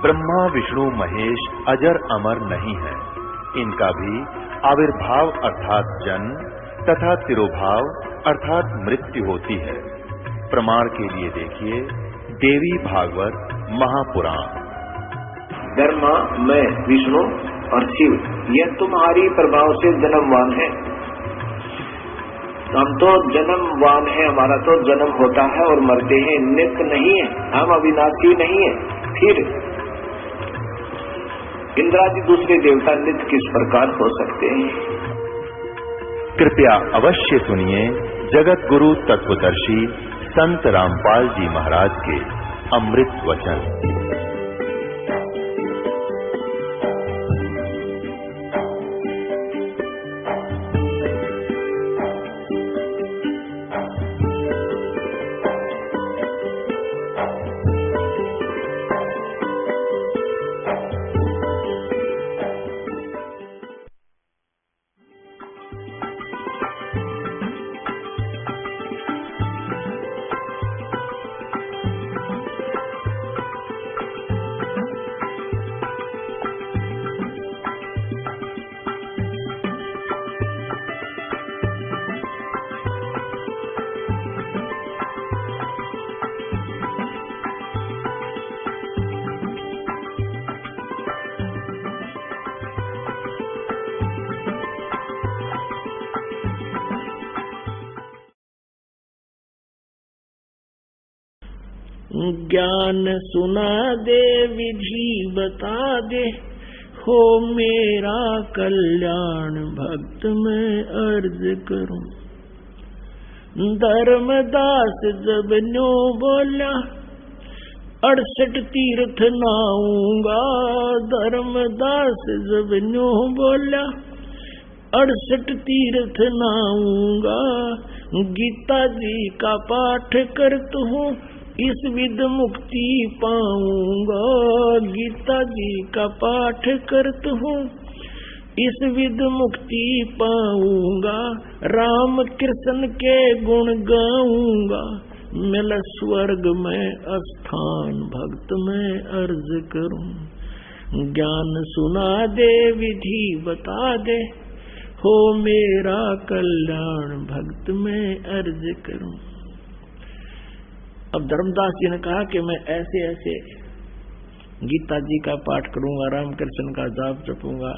ब्रह्मा विष्णु महेश अजर अमर नहीं है, इनका भी आविर्भाव अर्थात जन्म तथा तिरोभाव अर्थात मृत्यु होती है। प्रमाण के लिए देखिए देवी भागवत महापुराण। ब्रह्मा, मैं, विष्णु और शिव यह तुम्हारी प्रभाव से जन्मवान है। हम तो जन्मवान है, हमारा तो जन्म होता है और मरते हैं, नित्य नहीं है, हम अविनाशी नहीं है। फिर इंद्रादि दूसरे देवता नित्य किस प्रकार हो सकते हैं? कृपया अवश्य सुनिए जगत गुरु तत्वदर्शी संत रामपाल जी महाराज के अमृत वचन। ज्ञान सुना दे, विधि बता दे, हो मेरा कल्याण भक्त मैं अर्ज करूं। धर्मदास जब न्यो बोला, 68 तीर्थ नाऊंगा। धर्मदास जब न्यो बोला, 68 तीर्थ नाऊंगा। गीता जी का पाठ करता हूँ, इस विद मुक्ति पाऊंगा। गीता जी का पाठ करता हूँ, इस विद मुक्ति पाऊंगा। राम कृष्ण के गुण गाऊंगा, मिल स्वर्ग में स्थान भक्त में अर्ज करूं। ज्ञान सुना दे, विधि बता दे, हो मेरा कल्याण भक्त में अर्ज करूं। अब धर्मदास जी ने कहा कि मैं ऐसे ऐसे गीता जी का पाठ करूंगा, राम कृष्ण का जाप जपूंगा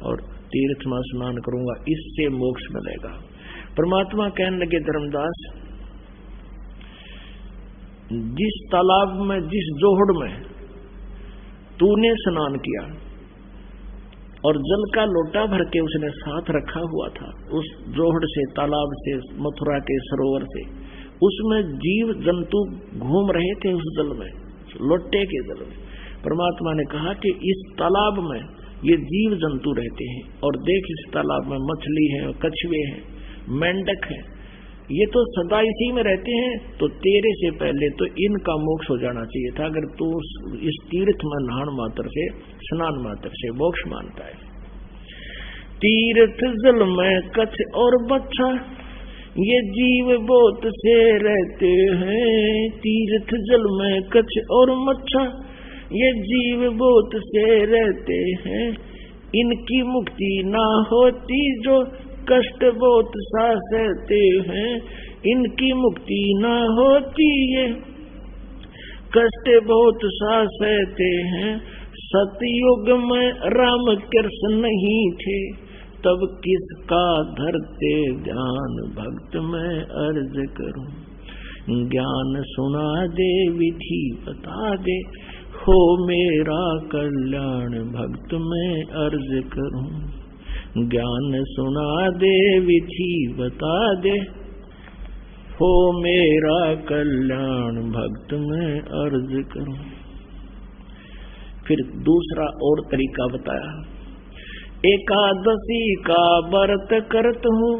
और तीर्थ में स्नान करूंगा, इससे मोक्ष मिलेगा। परमात्मा कहने लगे, धर्मदास, जिस तालाब में, जिस जोहड़ में तूने स्नान किया और जल का लोटा भर के उसने साथ रखा हुआ था, उस जोहड़ से, तालाब से, मथुरा के सरोवर से, उसमें जीव जंतु घूम रहे थे उस जल में, लोटे के जल में। परमात्मा ने कहा कि इस तालाब में ये जीव जंतु रहते हैं, और देख इस तालाब में मछली है, कछुए हैं, मेंढक है, ये तो सदा इसी में रहते हैं। तो तेरे से पहले तो इनका मोक्ष हो जाना चाहिए था, अगर तू इस तीर्थ में नहान मात्र से, स्नान मात्र से मोक्ष मानता है। तीर्थ जल में कछ और बच्चा, ये जीव बोत से रहते हैं। तीर्थ जल में कछ और मच्छा, ये जीव बोत से रहते हैं। इनकी मुक्ति ना होती जो कष्ट बोत सा सहते हैं। इनकी मुक्ति ना होती ये कष्ट बोत सा सहते हैं। सतयुग में राम कृष्ण नहीं थे, तब किसका धरते ध्यान भक्त मैं अर्ज करूं। ज्ञान सुना दे, विधि बता दे, हो मेरा कल्याण भक्त मैं अर्ज करूं। ज्ञान सुना दे, विधि बता दे, हो मेरा कल्याण भक्त मैं अर्ज करूं। फिर दूसरा और तरीका बताया, एकादशी का व्रत करत हूँ,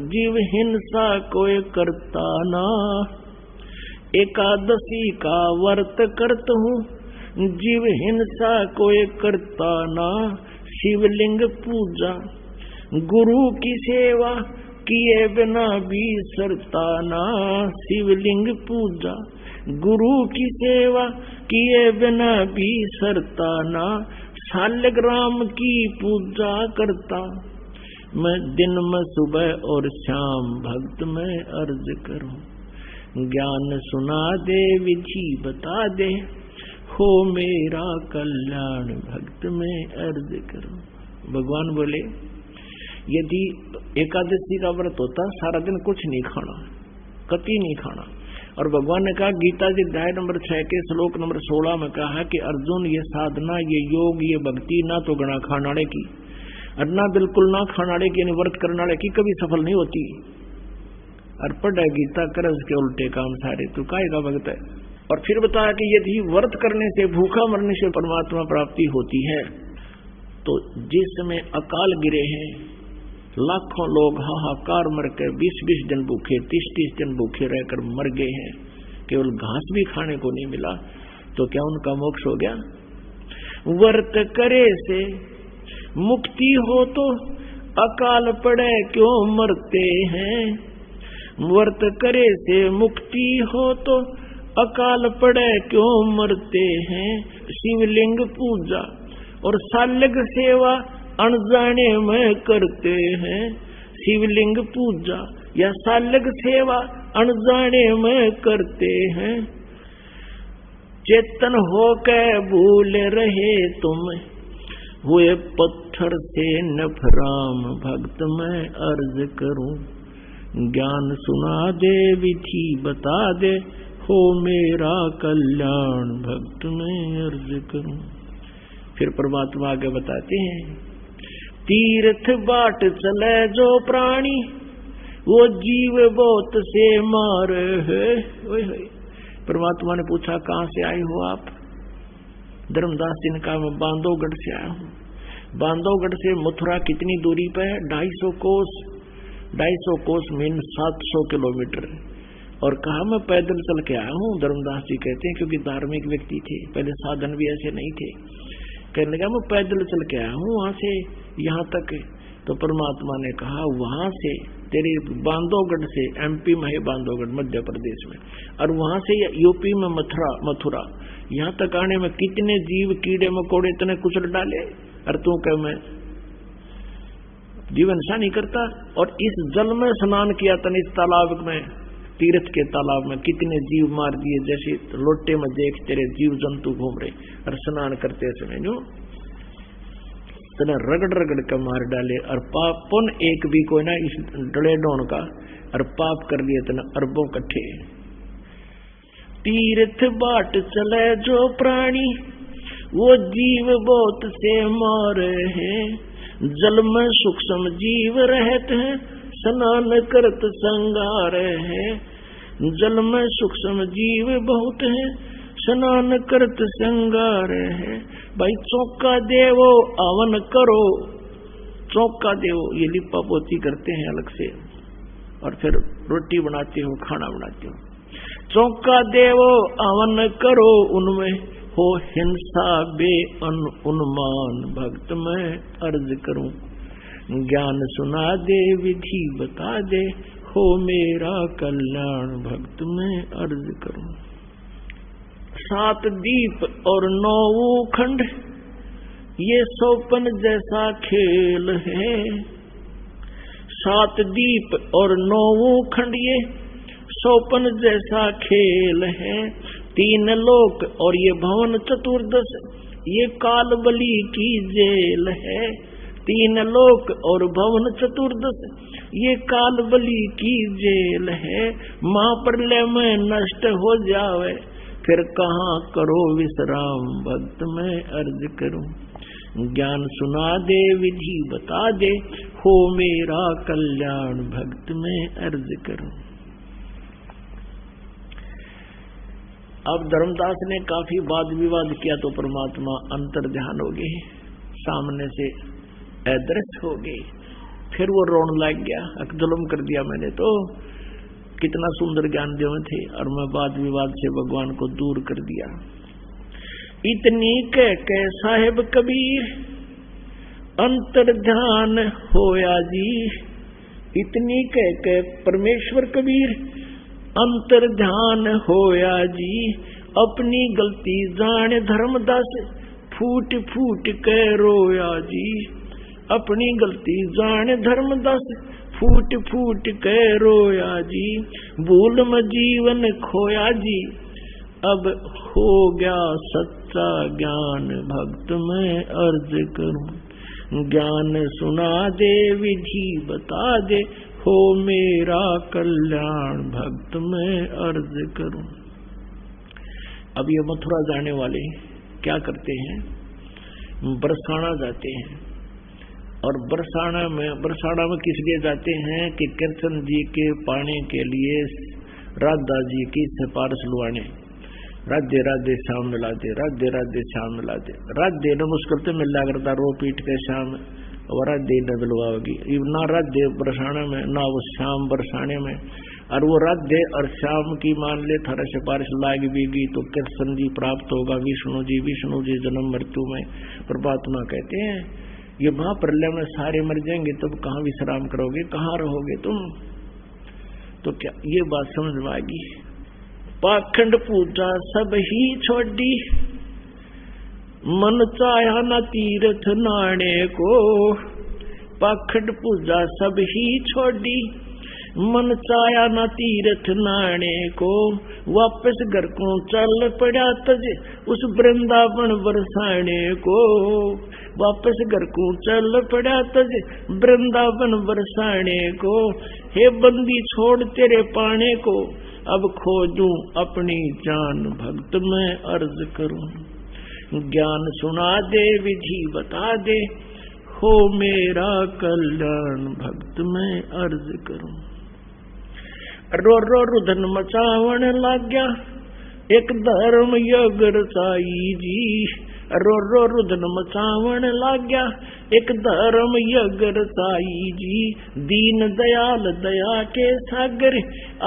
जीव हिंसा कोई करता ना। एकादशी का व्रत करत हूँ, जीव हिंसा कोई करता ना। शिवलिंग पूजा, गुरु की सेवा, किए बिना भी सरता ना। शिवलिंग पूजा, गुरु की सेवा किए बिना भी सरता ना, शालिग्राम की पूजा करता। मैं दिन में सुबह और शाम भक्त में अर्ज करूं, ज्ञान सुना दे विधि बता दे, हो मेरा कल्याण भक्त में अर्ज करूं। भगवान बोले यदि एकादशी का व्रत होता सारा दिन कुछ नहीं खाना, कति नहीं खाना। और भगवान ने कहा गीता जी अध्याय नंबर 6 के श्लोक नंबर 16 में कहा कि अर्जुन ये साधना, ये योग, ये भक्ति ना तो गणा खानाड़े की और ना बिल्कुल ना खानाड़े की, यानी व्रत करनाड़े की कभी सफल नहीं होती। और पढ़ गीता कर उसके उल्टे काम सारे, तू काहे का भक्त है। और फिर बताया कि यदि व्रत करने से, भूखा मरने से परमात्मा प्राप्ति होती है, तो जिस समय अकाल गिरे हैं, लाखों लोग हाहाकार मर के 20-20 दिन भूखे, 30-30 दिन भूखे रहकर मर गए हैं, केवल घास भी खाने को नहीं मिला, तो क्या उनका मोक्ष हो गया? व्रत करे से मुक्ति हो तो अकाल पड़े क्यों मरते हैं। व्रत करे से मुक्ति हो तो अकाल पड़े क्यों मरते हैं। शिवलिंग पूजा और शालिग सेवा अनजाने में करते हैं। शिवलिंग पूजा या शालिग सेवा अनजाने में करते हैं। चेतन होके भूल रहे तुम, हुए पत्थर से नफराम भक्त मैं अर्ज करूं, ज्ञान सुना दे विधि बता दे, हो मेरा कल्याण भक्त मैं अर्ज करूं। फिर परमात्मा आगे बताते हैं, तीर्थ बाट चले जो प्राणी, वो जीव बहुत से मार है। परमात्मा ने पूछा कहाँ से आए हो आप? धर्मदास जी ने कहा मैं बांधवगढ़ से आया हूँ। बांधवगढ़ से मथुरा कितनी दूरी पे है? 250 कोस। 250 कोस मीन 700 किलोमीटर। और कहा मैं पैदल चल के आया हूँ। धर्मदास जी कहते हैं क्योंकि धार्मिक व्यक्ति थे, पहले साधन भी ऐसे नहीं थे। कहने लगा मैं पैदल चल के आया हूँ वहां से यहाँ तक। तो परमात्मा ने कहा वहां से तेरे बांधवगढ़ से, एमपी में है बांधवगढ़ मध्य प्रदेश में, और वहां से यूपी में मथुरा, यहाँ तक आने में कितने जीव कीड़े मकोड़े तने कुचल डाले, और तू कह मैं जीवन सा नहीं करता। और इस जल में स्नान किया तने, इस तालाब में, तीर्थ के तालाब में कितने जीव मार दिए, जैसे लोटे में देख तेरे जीव जंतु घूम रहे, और स्नान करते समय जो तना रगड़ रगड़ कर मार डाले। और पाप पुन एक भी कोई ना इस डले डोन का, और पाप कर लिए तना अरबों कट्ठे। तीर्थ बाट चले जो प्राणी, वो जीव बहुत से मार हैं। जल में सूक्ष्म जीव रहते हैं, स्नान करत संगार है। जल में सूक्ष्म जीव बहुत है, स्नान करत संगार है। भाई चौका देवो अवन करो, चौका देवो ये लिपा पोती करते हैं अलग से, और फिर रोटी बनाते हो, खाना बनाते हो। चौका देवो अवन करो, उनमें हो हिंसा बे उन्मान भक्त मैं अर्ज करूं, ज्ञान सुना दे विधि बता दे, हो मेरा कल्याण भक्त मैं अर्ज करूं। 7 दीप और 9 खंड ये सौपन जैसा खेल है। 7 दीप और 9 खंड ये सौपन जैसा खेल है। 3 लोक और ये भवन चतुर्दश ये काल बलि की जेल है। 3 लोक और भवन चतुर्दश ये काल बलि की जेल है। मां प्रलय में नष्ट हो जावे, फिर कहाँ करो विश्राम भक्त मैं अर्ज करूं, ज्ञान सुना दे विधि बता दे, हो मेरा कल्याण भक्त मैं अर्ज करूं। अब धर्मदास ने काफी वाद विवाद किया तो परमात्मा अंतर ध्यान हो गए, सामने से अदृश्य हो गए। फिर वो रोन लग गया, जुल्म कर दिया मैंने तो, कितना सुंदर ज्ञान देवे थे, और मैं वाद विवाद से भगवान को दूर कर दिया। इतनी कह साहेब कबीर अंतर ध्यान होया जी। इतनी कह परमेश्वर कबीर अंतर ध्यान होया जी, अपनी गलती जाने धर्मदास, फूट फूट के रोया जी। अपनी गलती जाने धर्मदास, फूट फूट के रोया जी। भूल में जीवन खोया जी, अब हो गया सच्चा ज्ञान, भक्त मैं अर्ज करूं। ज्ञान सुना दे, विधि बता दे, हो मेरा कल्याण, भक्त मैं अर्ज करूं। अब ये मथुरा जाने वाले क्या करते हैं, बरसाना जाते हैं। और बरसाना में किस लिए जाते हैं कि कृष्ण जी के पाने के लिए राधा जी की सिफारिश लुआने। राधे राधे श्याम मिला दे, राधे राधे श्याम मिला दे। राधे न मुश्किल तो मिला करता, रो पीट के श्याम, और राधे न दिलवाओगी। ना राधे बरसाने में, ना वो श्याम बरसाने में। और वो राधे और श्याम की मान ले थारा सिफारिश लाग बीगी तो कृष्ण जी प्राप्त होगा। विष्णु जी जन्म मृत्यु में। परमात्मा कहते हैं ये महाप्रलय में सारे मर जाएंगे, तब कहाँ विश्राम करोगे, कहाँ रहोगे तुम। तो क्या ये बात समझ में आएगी। पाखंड पूजा सब ही छोड़ी, मन चाया न तीर्थ नाणे को। पाखंड पूजा सब ही छोड़ी, मन चाया न तीर्थ नाणे को। वापस घर को चल पड़ा तज, उस वृंदावन बरसाने को। वापस घर को चल पड़ा तज, वृंदावन बरसाने को। हे बंदी छोड़ तेरे पाने को, अब खोजूं अपनी जान, भक्त मैं अर्ज करूं। ज्ञान सुना दे, विधि बता दे, हो मेरा कल्याण, भक्त मैं अर्ज करूं। रो रो रुदन मचावण लाग गया, एक धर्म यज्ञ रचाई जी। रो रो रुदन मचावण लाग गया, एक धर्म यज्ञ रचाई जी। दीन दयाल दया के सागर,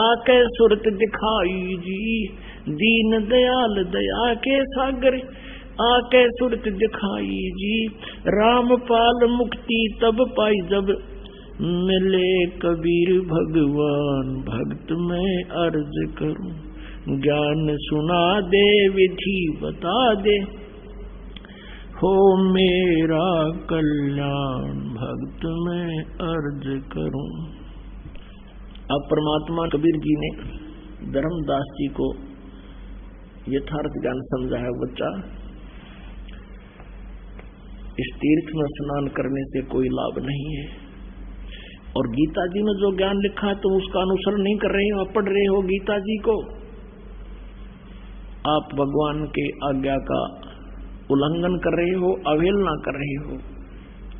आके सुरत दिखाई जी। दीन दयाल दया के सागर, आके सुरत दिखाई जी। रामपाल मुक्ति तब पाई जब, मिले कबीर भगवान, भक्त मैं अर्ज करूं। ज्ञान सुना दे, विधि बता दे, हो मेरा कल्याण, भक्त मैं अर्ज करूं। अब परमात्मा कबीर जी ने धर्मदास जी को यथार्थ ज्ञान समझाया। बच्चा, इस तीर्थ में स्नान करने से कोई लाभ नहीं है। और गीता जी में जो ज्ञान लिखा है तुम उसका अनुसरण नहीं कर रहे हो, पढ़ रहे हो गीता जी को। आप भगवान के आज्ञा का उल्लंघन कर रहे हो, अवहेलना कर रहे हो,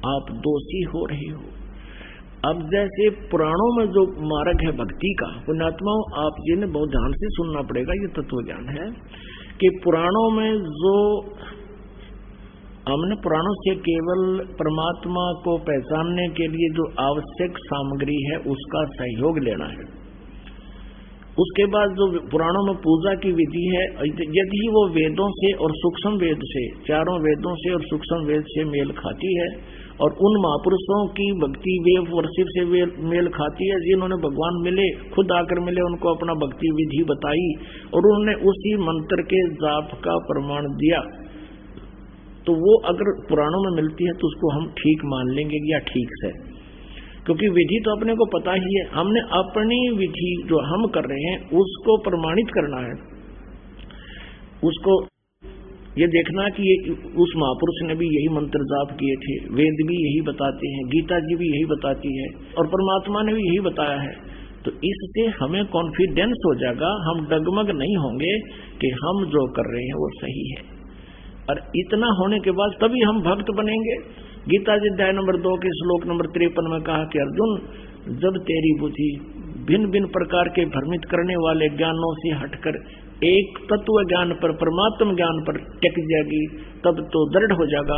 आप दोषी हो रहे हो। अब जैसे पुराणों में जो मार्ग है भक्ति का, पुण्यात्माओं आप जी ने बहुत ध्यान से सुनना पड़ेगा। ये तत्व ज्ञान है कि पुराणों में जो हमने पुराणों से केवल परमात्मा को पहचानने के लिए जो आवश्यक सामग्री है उसका सहयोग लेना है। उसके बाद जो पुराणों में पूजा की विधि है, यदि वो वेदों से और सूक्ष्म वेद से, चारों वेदों से और सूक्ष्म वेद से मेल खाती है और उन महापुरुषों की भक्ति वेव वर्षिप से मेल खाती है जिन्होंने भगवान मिले, खुद आकर मिले, उनको अपना भक्ति विधि बताई और उन्होंने उसी मंत्र के जाप का प्रमाण दिया, तो वो अगर पुराणों में मिलती है तो उसको हम ठीक मान लेंगे या ठीक से। क्योंकि विधि तो अपने को पता ही है, हमने अपनी विधि जो हम कर रहे हैं उसको प्रमाणित करना है। उसको ये देखना कि ये उस महापुरुष ने भी यही मंत्र जाप किए थे, वेद भी यही बताते हैं, गीता जी भी यही बताती है और परमात्मा ने भी यही बताया है। तो इससे हमें कॉन्फिडेंस हो जाएगा, हम डगमग नहीं होंगे कि हम जो कर रहे हैं वो सही है। और इतना होने के बाद तभी हम भक्त बनेंगे। गीता जी अध्याय नंबर 2 के श्लोक नंबर 53 में कहा कि अर्जुन, जब तेरी बुद्धि भिन्न भिन्न प्रकार के भ्रमित करने वाले ज्ञानों से हटकर एक तत्व ज्ञान पर, परमात्म ज्ञान पर टिक जाएगी, तब तो दृढ़ हो जाएगा,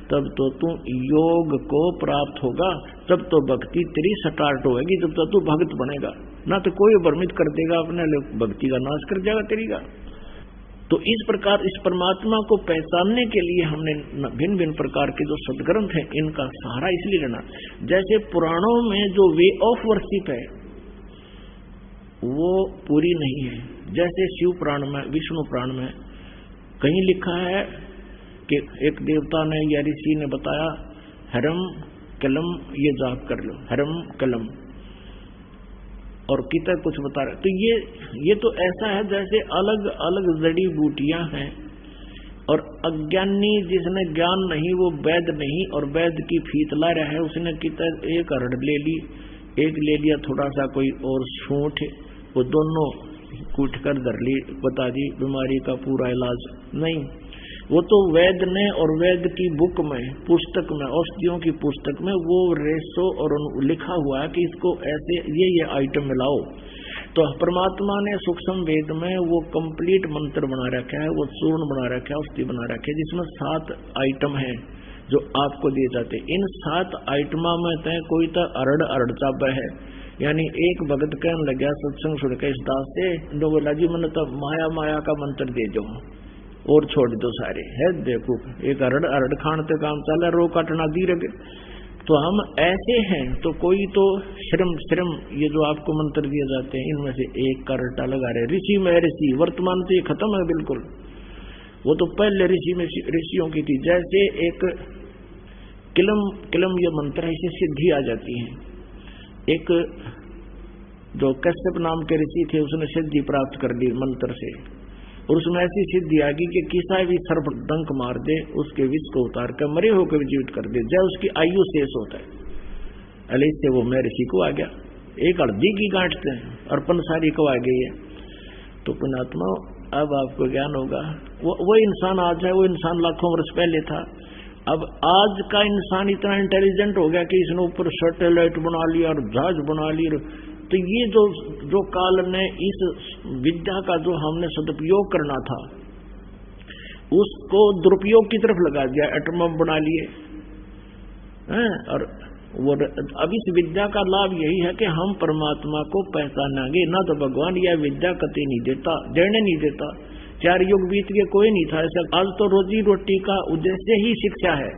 तब तो तू योग को प्राप्त होगा, तब तो भक्ति तेरी स्टार्ट होगी, तब तो तू भक्त बनेगा। ना तो कोई भ्रमित कर देगा अपने लिए, भक्ति का नाश कर जाएगा तेरी का। तो इस प्रकार इस परमात्मा को पहचानने के लिए हमने भिन्न भिन्न प्रकार के जो सदग्रंथ हैं इनका सहारा इसलिए लेना। जैसे पुराणों में जो वे ऑफ वर्शिप है वो पूरी नहीं है। जैसे शिव पुराण में, विष्णु पुराण में कहीं लिखा है कि एक देवता ने या ऋषि ने बताया हरम कलम ये जाप कर लो, हरम कलम, और कितना कुछ बता रहे। तो ये तो ऐसा है जैसे अलग अलग जड़ी बूटियां हैं, और अज्ञानी जिसने ज्ञान नहीं वो वैद नहीं, और वैद की फीत ला रहा है, उसने कितना एक अरड़ ले ली, एक ले लिया थोड़ा सा कोई और सूंठ, वो दोनों कूट कर धर ली, बता दी बीमारी का पूरा इलाज नहीं। वो तो वैद ने और वैद की बुक में, पुस्तक में, औषधियों की पुस्तक में वो रेसो और लिखा हुआ है कि इसको ऐसे ये आइटम मिलाओ। तो परमात्मा ने सूक्ष्म वेद में वो कंप्लीट मंत्र बना रखा है, वो चूर्ण बना रखा है, औषधि बना रखी है, जिसमें 7 आइटम है जो आपको दिए जाते। इन 7 आइटमा में तय कोई तो अरड़ चाबा है, यानी एक भगत कहने लग गया सत्संग सुन के इस दास से, दो बोला जी मैंने तो माया का मंत्र दे दो और छोड़ दो सारे है। देखो एक अरड़ खान ते काम चला, रो काटना दी रखे। तो हम ऐसे हैं, तो कोई तो श्रम ये जो आपको मंत्र दिए जाते हैं इनमें से एक का रट्टा लगा रहे। ऋषि में ऋषि वर्तमान से खत्म है बिल्कुल, वो तो पहले ऋषियों की थी। जैसे एक किलम ये मंत्र है, इससे सिद्धि आ जाती है। एक जो कश्यप नाम के ऋषि थे उसने सिद्धि प्राप्त कर ली मंत्र से, और उसमें ऐसी सिद्धि आ गई कि किसा भी सर्प डंक मार दे उसके विष को उतार कर मरे होकर जीवित कर दे, जब उसकी आयु शेष होता है। अले से वो मैं ऋषि को आ गया, एक हल्दी की गांठ से अर्पण सारी को आ गई है। तो पुणात्मा अब आपको ज्ञान होगा, वो इंसान आज है, वो इंसान लाखों वर्ष पहले था। अब आज का इंसान इतना इंटेलिजेंट हो गया कि इसने ऊपर सैटेलाइट बना लिया और जहाज बना लिया। तो ये जो काल ने इस विद्या का जो हमने सदुपयोग करना था उसको दुरुपयोग की तरफ लगा दिया, एटम बम बना लिए हैं। और वो अब इस विद्या का लाभ यही है कि हम परमात्मा को पहचानेंगे ना, तो भगवान यह विद्या कतई नहीं देता, जड़ने नहीं देता। 4 युग बीत के कोई नहीं था ऐसा। आज तो रोजी रोटी का उद्देश्य ही शिक्षा है,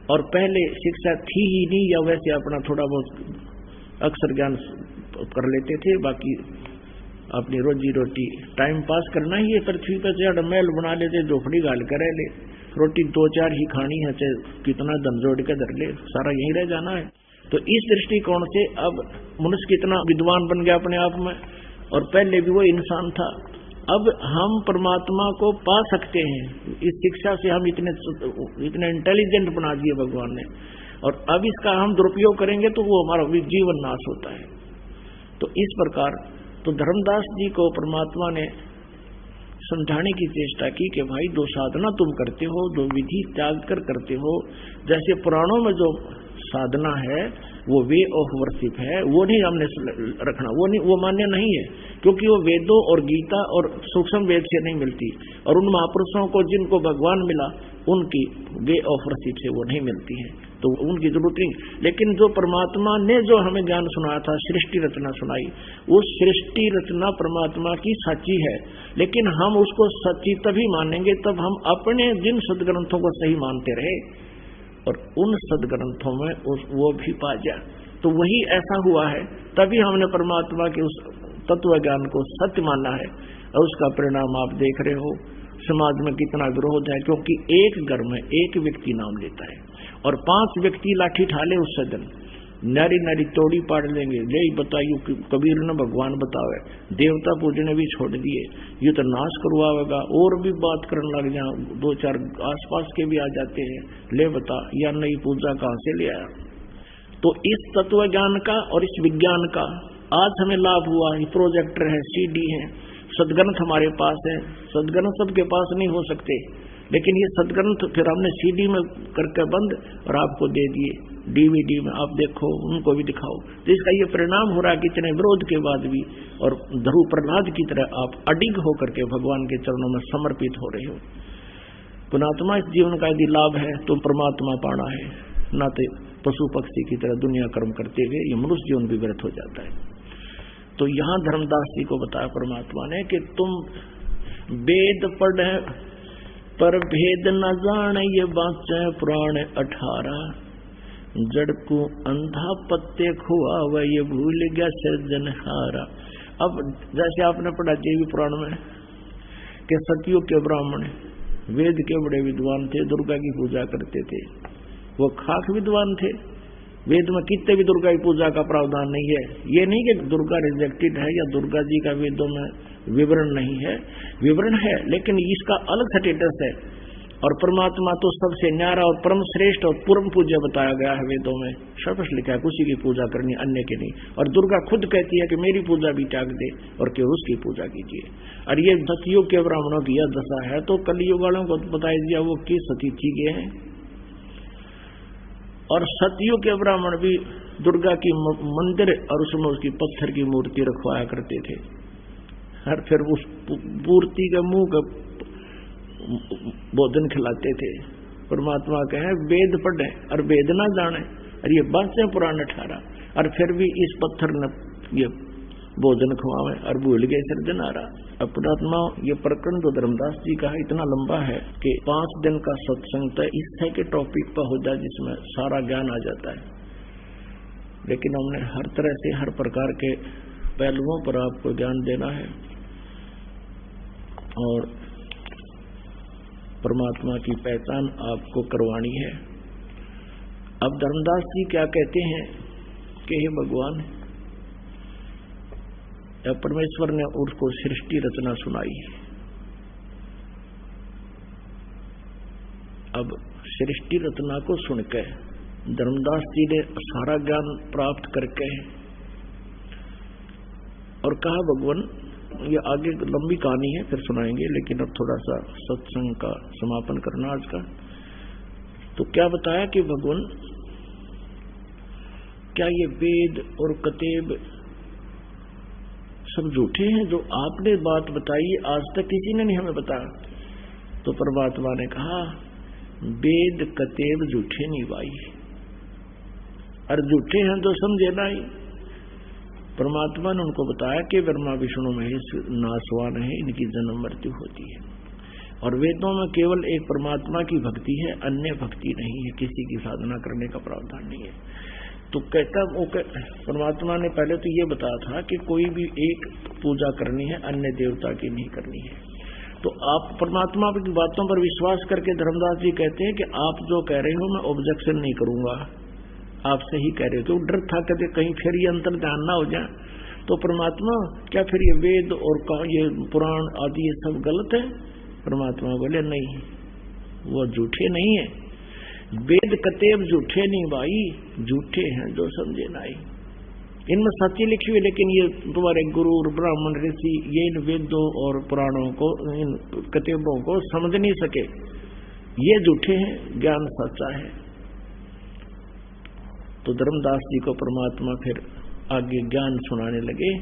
और पहले शिक्षा थी ही नहीं, या वैसे अपना थोड़ा बहुत अक्षर ज्ञान कर लेते थे, बाकी अपनी रोजी रोटी टाइम पास करना ही है। पृथ्वी पर चाहे महल बना लेते, झोपड़ी गाल कर रह ले, रोटी 2-4 ही खानी है, चाहे कितना दम जोड़ के धर ले, सारा यहीं रह जाना है। तो इस दृष्टिकोण से अब मनुष्य कितना विद्वान बन गया अपने आप में, और पहले भी वो इंसान था। अब हम परमात्मा को पा सकते हैं, इस शिक्षा से हम इतने इंटेलिजेंट बना दिए भगवान ने, और अब इसका हम दुरुपयोग करेंगे तो वो हमारा जीवन नाश होता है। तो इस प्रकार तो धर्मदास जी को परमात्मा ने समझाने की चेष्टा की कि भाई दो साधना तुम करते हो, दो विधि त्याग कर करते हो। जैसे पुराणों में जो साधना है वो वे ऑफ वर्शिप है, वो नहीं हमने रखना, वो मान्य नहीं है, क्योंकि वो वेदों और गीता और सूक्ष्म वेद से नहीं मिलती, और उन महापुरुषों को जिनको भगवान मिला उनकी वे ऑफ वर्शिप से वो नहीं मिलती है, तो उनकी जरूरत नहीं। लेकिन जो परमात्मा ने जो हमें ज्ञान सुनाया था, सृष्टि रचना सुनाई, वो सृष्टि रचना परमात्मा की सच्ची है, लेकिन हम उसको सच्ची तभी मानेंगे तब हम अपने जिन सदग्रंथों को सही मानते रहे, और उन सदग्रंथों में वो भी पा जाए। तो वही ऐसा हुआ है, तभी हमने परमात्मा के उस तत्व ज्ञान को सत्य माना है, और उसका परिणाम आप देख रहे हो समाज में कितना विरोध है। क्योंकि एक घर में एक व्यक्ति नाम लेता है और 5 व्यक्ति लाठी ठाले उस सदन, नारी नारी तोड़ी पाड़ लेंगे। ले बताइए कबीर ने भगवान बतावे, देवता पूजने भी छोड़ दिए, ये तो नाश करवाएगा। और भी बात करने लग जाए, 2-4 आसपास के भी आ जाते हैं, ले बता या नई पूजा कहाँ से ले आया। तो इस तत्व ज्ञान का और इस विज्ञान का आज हमें लाभ हुआ। ये प्रोजेक्टर है, CD है, सदग्रंथ हमारे पास है। सदग्रंथ सबके पास नहीं हो सकते, लेकिन ये सदग्रंथ फिर हमने CD में करके बंद और आपको दे दिए, DVD में आप देखो, उनको भी दिखाओ। तो इसका ये परिणाम हो रहा है कि इतने विरोध के बाद भी, और ध्रुव प्रहलाद की तरह आप अडिग होकर के भगवान के चरणों में समर्पित हो रहे हो। पुणात्मा इस जीवन का यदि लाभ है तो परमात्मा पाना है, ना तो पशु पक्षी की तरह दुनिया कर्म करते हुए ये मनुष्य जीवन भी व्यर्थ हो जाता है। तो यहाँ धर्मदास जी को बताया परमात्मा ने कि तुम वेद पढ़े पर भेद न जाने, ये बाँचे पुराण 18। जड़ को अंधा पत्ते खुआवे, ये भूल गया सृजनहारा। अब जैसे आपने पढ़ा देवी पुराण में कि सतयुग के ब्राह्मण वेद के बड़े विद्वान थे, दुर्गा की पूजा करते थे, वो खास विद्वान थे। वेद में कितने भी दुर्गा की पूजा का प्रावधान नहीं है। ये नहीं कि दुर्गा रिजेक्टेड है या दुर्गा जी का वेदों में विवरण नहीं है, विवरण है, लेकिन इसका अलग स्टेटस है। और परमात्मा तो सबसे न्यारा और परम श्रेष्ठ और पूर्ण पूज्य बताया गया है वेदों में, सर्वश्रेष्ठ लिखा है, उसी की पूजा करनी, अन्य की नहीं। और दुर्गा खुद कहती है कि मेरी पूजा भी त्याग दे और केवल उसकी पूजा कीजिए। और ये सतयुग के ब्राह्मणों की यह दशा है, तो कलयुग वालों को बताया दिया वो किस अतिथि के हैं। और सतयुग के ब्राह्मण भी दुर्गा की मंदिर और उसमें उसकी पत्थर की मूर्ति रखवाया करते थे, और फिर उस मूर्ति के मुंह का भोजन खिलाते थे। परमात्मा कहे वेद पढ़े और वेद ना जाने, और ये बातें पुराने ठहरा, और फिर भी इस पत्थर ने ये भोजन खवावे और भूल गए सृजनहारा। अब पुरात्मा ये प्रकरण तो धर्मदास जी का इतना लंबा है कि 5 दिन का सत्संग तो इस तरह के टॉपिक पर हो जाए जिसमें सारा ज्ञान आ जाता है। लेकिन हमने हर तरह से हर प्रकार के पहलुओं पर आपको ज्ञान देना है और परमात्मा की पहचान आपको करवानी है। अब धर्मदास जी क्या कहते हैं कि हे भगवान, परमेश्वर ने उसको सृष्टि रचना सुनाई। अब सृष्टि रचना को सुनकर धर्मदास जी ने सारा ज्ञान प्राप्त करके और कहा भगवान, ये आगे लंबी कहानी है, फिर सुनाएंगे, लेकिन अब थोड़ा सा सत्संग का समापन करना आज का। तो क्या बताया कि भगवान, क्या ये वेद और कतेब सब झूठे हैं? जो आपने बात बताई आज तक किसी ने नहीं हमें बताया। तो परमात्मा ने कहा वेद कतेब झूठे नहीं भाई, और झूठे हैं तो समझे नहीं। परमात्मा ने उनको बताया कि ब्रह्मा विष्णु महेश नासवान है, इनकी जन्म मृत्यु होती है, और वेदों में केवल एक परमात्मा की भक्ति है, अन्य भक्ति नहीं है, किसी की साधना करने का प्रावधान नहीं है। तो कहता परमात्मा ने पहले तो ये बताया था कि कोई भी एक पूजा करनी है, अन्य देवता की नहीं करनी है। तो आप परमात्मा की बातों पर विश्वास करके धर्मदास जी कहते हैं कि आप जो कह रहे हो मैं ऑब्जेक्शन नहीं करूंगा, आप सही कह रहे हो। तो डर था कहते कहीं फिर ये अंतर ध्यान ना हो जाए। तो परमात्मा क्या फिर ये वेद और ये पुराण आदि ये सब गलत है? परमात्मा बोले नहीं, वो झूठे नहीं है। वेद कतेब झूठे नहीं भाई, झूठे हैं जो समझे नहीं। इनमें सच्ची लिखी हुई, लेकिन ये तुम्हारे गुरु और ब्राह्मण ऋषि ये इन वेदों और पुराणों को, इन कतेबों को समझ नहीं सके, ये झूठे हैं, ज्ञान सच्चा है। तो धर्मदास जी को परमात्मा फिर आगे ज्ञान सुनाने लगे,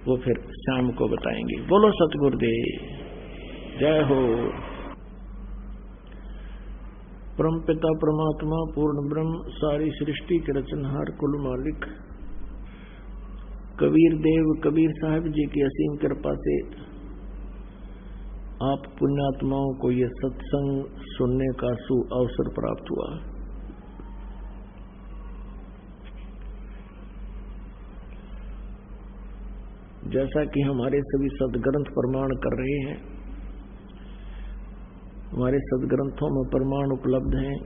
वो फिर शाम को बताएंगे। बोलो सतगुरुदेव, जय हो। परमपिता परमात्मा पूर्ण ब्रह्म सारी सृष्टि के रचनहार कुल मालिक कबीर देव कबीर साहब जी की असीम कृपा से आप पुण्यात्माओं को ये सत्संग सुनने का सुअवसर प्राप्त हुआ। जैसा कि हमारे सभी सदग्रंथ प्रमाण कर रहे हैं, हमारे सदग्रंथों में प्रमाण उपलब्ध हैं।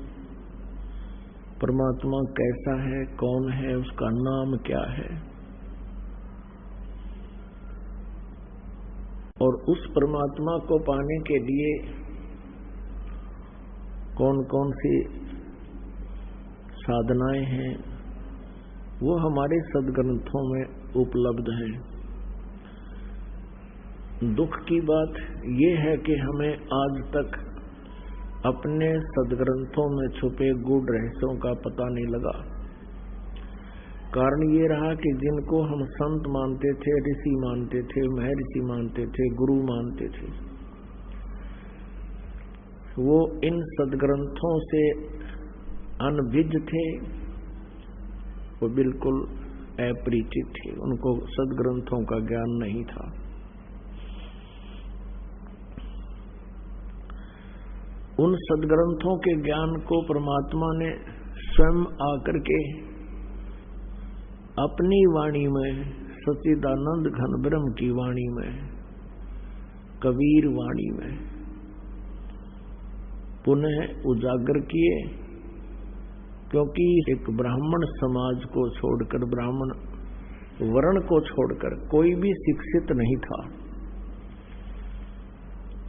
परमात्मा कैसा है, कौन है, उसका नाम क्या है, और उस परमात्मा को पाने के लिए कौन कौन सी साधनाएं हैं, वो हमारे सदग्रंथों में उपलब्ध है। दुख की बात ये है कि हमें आज तक अपने सदग्रंथों में छुपे गूढ़ रहस्यों का पता नहीं लगा। कारण ये रहा कि जिनको हम संत मानते थे, ऋषि मानते थे, महर्षि मानते थे, गुरु मानते थे, वो इन सदग्रंथों से अनभिज्ञ थे, वो बिल्कुल अपरिचित थे, उनको सदग्रंथों का ज्ञान नहीं था। उन सदग्रंथों के ज्ञान को परमात्मा ने स्वयं आकर के अपनी वाणी में सच्चिदानंद घन ब्रह्म की वाणी में, कबीर वाणी में पुनः उजागर किए। क्योंकि एक ब्राह्मण समाज को छोड़कर, ब्राह्मण वर्ण को छोड़कर कोई भी शिक्षित नहीं था,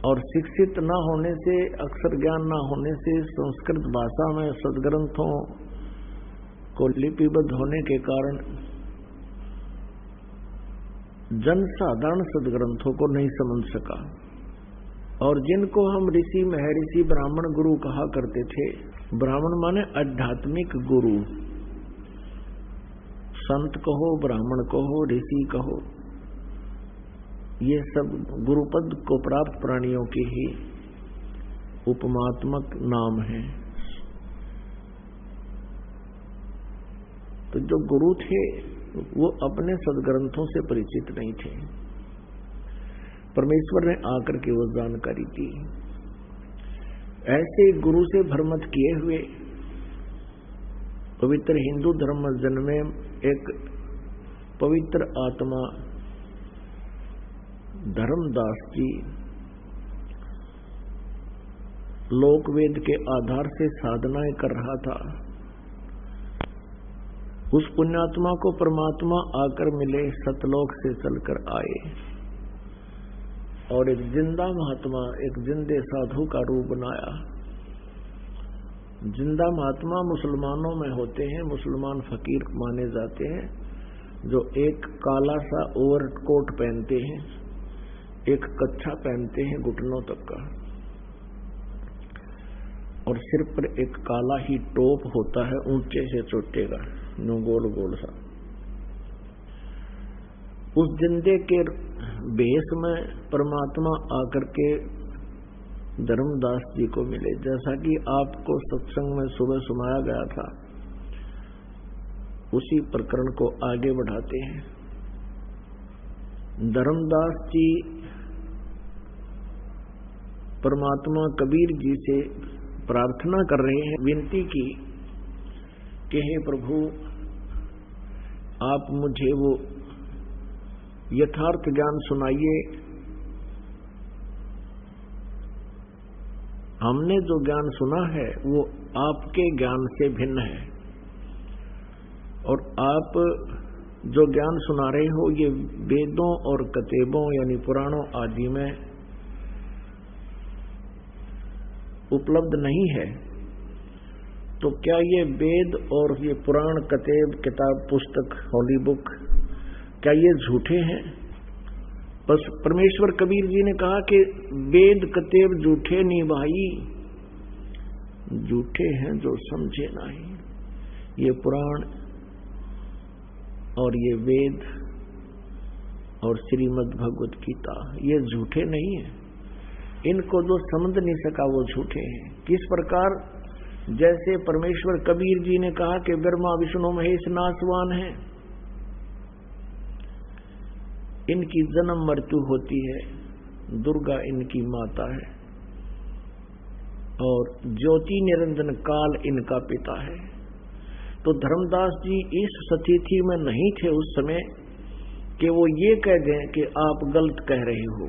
और शिक्षित न होने से, अक्षर ज्ञान न होने से, संस्कृत भाषा में सद्ग्रंथों को लिपिबद्ध होने के कारण जनसाधारण सद्ग्रंथों को नहीं समझ सका। और जिनको हम ऋषि, महर्षि, ब्राह्मण गुरु कहा करते थे, ब्राह्मण माने आध्यात्मिक गुरु, संत कहो, ब्राह्मण कहो, ऋषि कहो, ये सब गुरुपद को प्राप्त प्राणियों के ही उपमात्मक नाम हैं। तो जो गुरु थे वो अपने सद्ग्रंथों से परिचित नहीं थे। परमेश्वर ने आकर के वो जानकारी दी। ऐसे गुरु से भ्रमित किए हुए पवित्र हिंदू धर्म में जन्मे एक पवित्र आत्मा धर्मदास जी लोकवेद के आधार से साधनाएं कर रहा था। उस पुण्यात्मा को परमात्मा आकर मिले, सतलोक से चलकर आए और एक जिंदा महात्मा, एक जिंदे साधु का रूप बनाया। जिंदा महात्मा मुसलमानों में होते हैं, मुसलमान फकीर माने जाते हैं, जो एक काला सा ओवरकोट पहनते हैं, एक कच्छा पहनते हैं घुटनों तक का, और सिर पर एक काला ही टोप होता है, ऊंचे से चोटे का, नो गोल गोल सा। उस जिंदे के भेष में परमात्मा आकर के धर्मदास जी को मिले। जैसा कि आपको सत्संग में सुबह सुनाया गया था, उसी प्रकरण को आगे बढ़ाते हैं। धर्मदास जी परमात्मा कबीर जी से प्रार्थना कर रहे हैं, विनती की कि हे प्रभु, आप मुझे वो यथार्थ ज्ञान सुनाइए। हमने जो ज्ञान सुना है वो आपके ज्ञान से भिन्न है, और आप जो ज्ञान सुना रहे हो ये वेदों और कतेबों यानी पुराणों आदि में उपलब्ध नहीं है। तो क्या ये वेद और ये पुराण, कतेब, किताब, पुस्तक, होली बुक, क्या ये झूठे हैं? बस परमेश्वर कबीर जी ने कहा कि वेद कतेब झूठे नहीं भाई, झूठे हैं जो समझे नहीं। ये पुराण और ये वेद और श्रीमद् भगवत गीता ये झूठे नहीं है। इनको जो समझ नहीं सका वो झूठे हैं। किस प्रकार? जैसे परमेश्वर कबीर जी ने कहा कि ब्रह्मा विष्णु महेश नासवान है, इनकी जन्म मृत्यु होती है, दुर्गा इनकी माता है, और ज्योति निरंजन काल इनका पिता है। तो धर्मदास जी इस स्थिति में नहीं थे उस समय कि वो ये कह दें कि आप गलत कह रहे हो,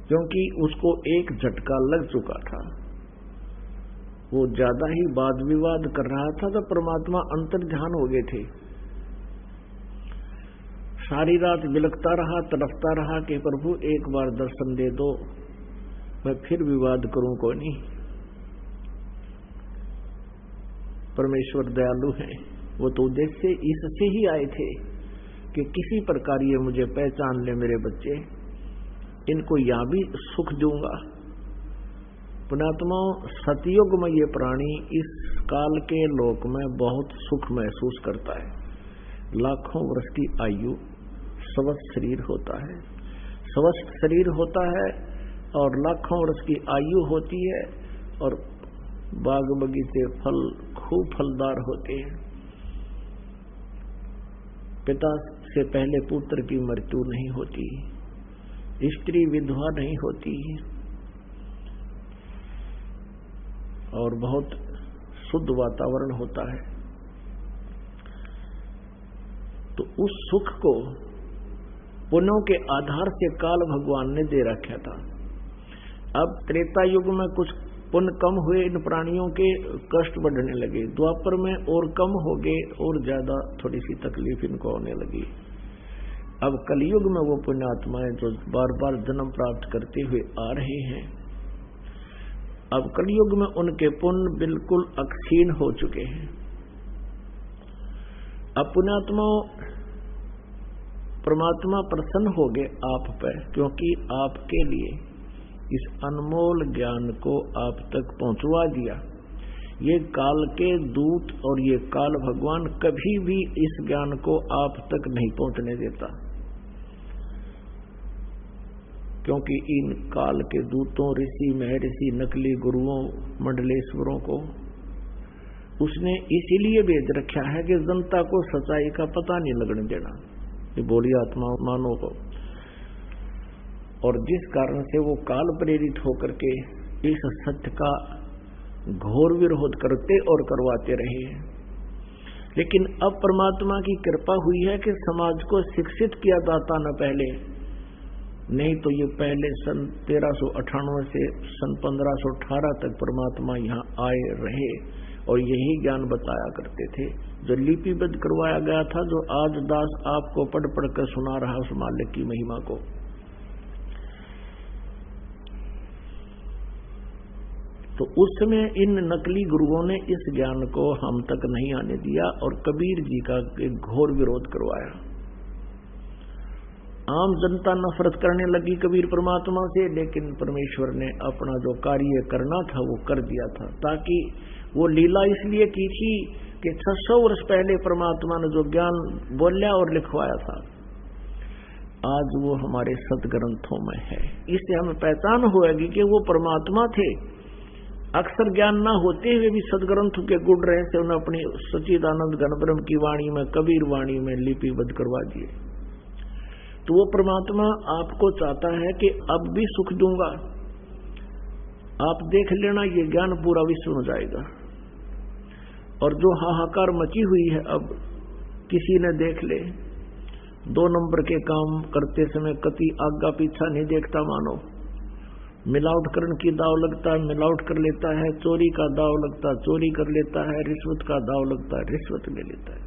क्योंकि उसको एक झटका लग चुका था। वो ज्यादा ही वाद विवाद कर रहा था, तो परमात्मा अंतर्ध्यान हो गए थे। सारी रात बिलखता रहा, तड़पता रहा कि प्रभु एक बार दर्शन दे दो, मैं फिर विवाद करूं कोई नहीं। परमेश्वर दयालु है, वो तो उद्देश्य इससे ही आए थे कि किसी प्रकार ये मुझे पहचान ले मेरे बच्चे, इनको यहां भी सुख दूंगा। पुण्यात्माओं, सतयुग में ये प्राणी इस काल के लोक में बहुत सुख महसूस करता है। लाखों वर्ष की आयु, स्वस्थ शरीर होता है, स्वस्थ शरीर होता है और लाखों वर्ष की आयु होती है, और बाग बगीचे फल खूब फलदार होते हैं। पिता से पहले पुत्र की मृत्यु नहीं होती, स्त्री विधवा नहीं होती, और बहुत शुद्ध वातावरण होता है। तो उस सुख को पुण्यों के आधार से काल भगवान ने दे रखा था। अब त्रेता युग में कुछ पुण्य कम हुए, इन प्राणियों के कष्ट बढ़ने लगे। द्वापर में और कम हो गए और ज्यादा थोड़ी सी तकलीफ इनको होने लगी। अब कलयुग में वो पुण्यात्माएं जो बार बार जन्म प्राप्त करते हुए आ रहे हैं, अब कलयुग में उनके पुण्य बिल्कुल अक्षीण हो चुके हैं। अब पुण्यात्माओं परमात्मा प्रसन्न हो गए आप पर, क्योंकि आपके लिए इस अनमोल ज्ञान को आप तक पहुंचवा दिया। ये काल के दूत और ये काल भगवान कभी भी इस ज्ञान को आप तक नहीं पहुंचने देता, क्योंकि इन काल के दूतों, ऋषि, महर्षि, नकली गुरुओं, मंडलेश्वरों को उसने इसीलिए भेज रखा है कि जनता को सच्चाई का पता नहीं लगने देना, ये बोली आत्मा मानो को। और जिस कारण से वो काल प्रेरित होकर के इस सत्य का घोर विरोध करते और करवाते रहे हैं। लेकिन अब परमात्मा की कृपा हुई है कि समाज को शिक्षित किया जाता न पहले, नहीं तो ये पहले सन 1398 से सन 1518 तक परमात्मा यहाँ आए रहे और यही ज्ञान बताया करते थे, जो लिपिबद्ध करवाया गया था, जो आज दास आपको पढ़ पढ़ कर सुना रहा उस मालिक की महिमा को। तो उस समय इन नकली गुरुओं ने इस ज्ञान को हम तक नहीं आने दिया और कबीर जी का घोर विरोध करवाया। आम जनता नफरत करने लगी कबीर परमात्मा से, लेकिन परमेश्वर ने अपना जो कार्य करना था वो कर दिया था। ताकि वो लीला इसलिए की थी कि 600 वर्ष पहले परमात्मा ने जो ज्ञान बोला और लिखवाया था, आज वो हमारे सदग्रंथों में है। इससे हमें पहचान होगी कि वो परमात्मा थे। अक्सर ज्ञान ना होते हुए भी सदग्रंथ के गुण रहे से उन्हें अपनी सच्चिदानंद घन ब्रह्म की वाणी में, कबीर वाणी में लिपिबद्ध करवा दिए। तो वो परमात्मा आपको चाहता है कि अब भी सुख दूंगा, आप देख लेना, ये ज्ञान पूरा विश्व में जाएगा। और जो हाहाकार मची हुई है, अब किसी ने देख ले, 2 नंबर के काम करते समय कति आगा पीछा नहीं देखता मानो। मिलावट करने की दाव लगता है, मिलावट कर लेता है, चोरी का दाव लगता है, चोरी कर लेता है, रिश्वत का दाव लगता है, रिश्वत ले लेता है।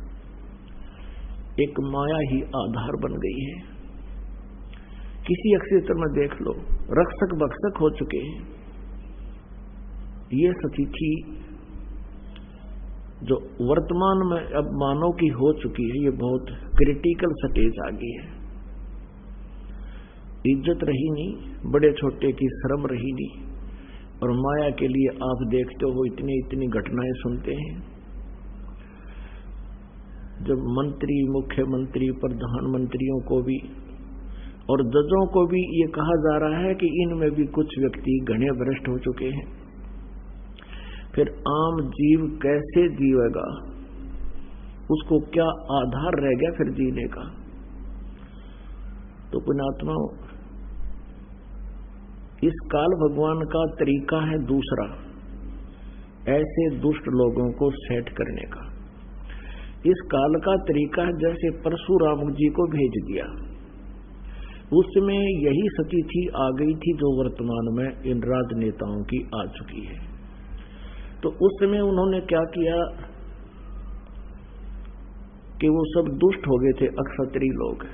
एक माया ही आधार बन गई है। किसी क्षेत्र में देख लो, रक्षक भक्षक हो चुके हैं। ये स्थिति जो वर्तमान में अब मानव की हो चुकी है, ये बहुत क्रिटिकल स्टेज आ गई है। इज्जत रही नहीं, बड़े छोटे की शर्म रही नहीं, और माया के लिए आप देखते हो इतनी घटनाएं सुनते हैं। जब मंत्री, मुख्यमंत्री, प्रधानमंत्रियों को भी और जजों को भी ये कहा जा रहा है कि इनमें भी कुछ व्यक्ति घने भ्रष्ट हो चुके हैं, फिर आम जीव कैसे जीवेगा? उसको क्या आधार रह गया फिर जीने का? तो पुण्यात्मा, इस काल भगवान का तरीका है दूसरा, ऐसे दुष्ट लोगों को सेट करने का। इस काल का तरीका है जैसे परशुराम जी को भेज दिया, उसमें यही स्थिति आ गई थी जो वर्तमान में इन राजनेताओं की आ चुकी है। तो उस समय उन्होंने क्या किया कि वो सब दुष्ट हो गए थे, अक्षत्रिय लोग।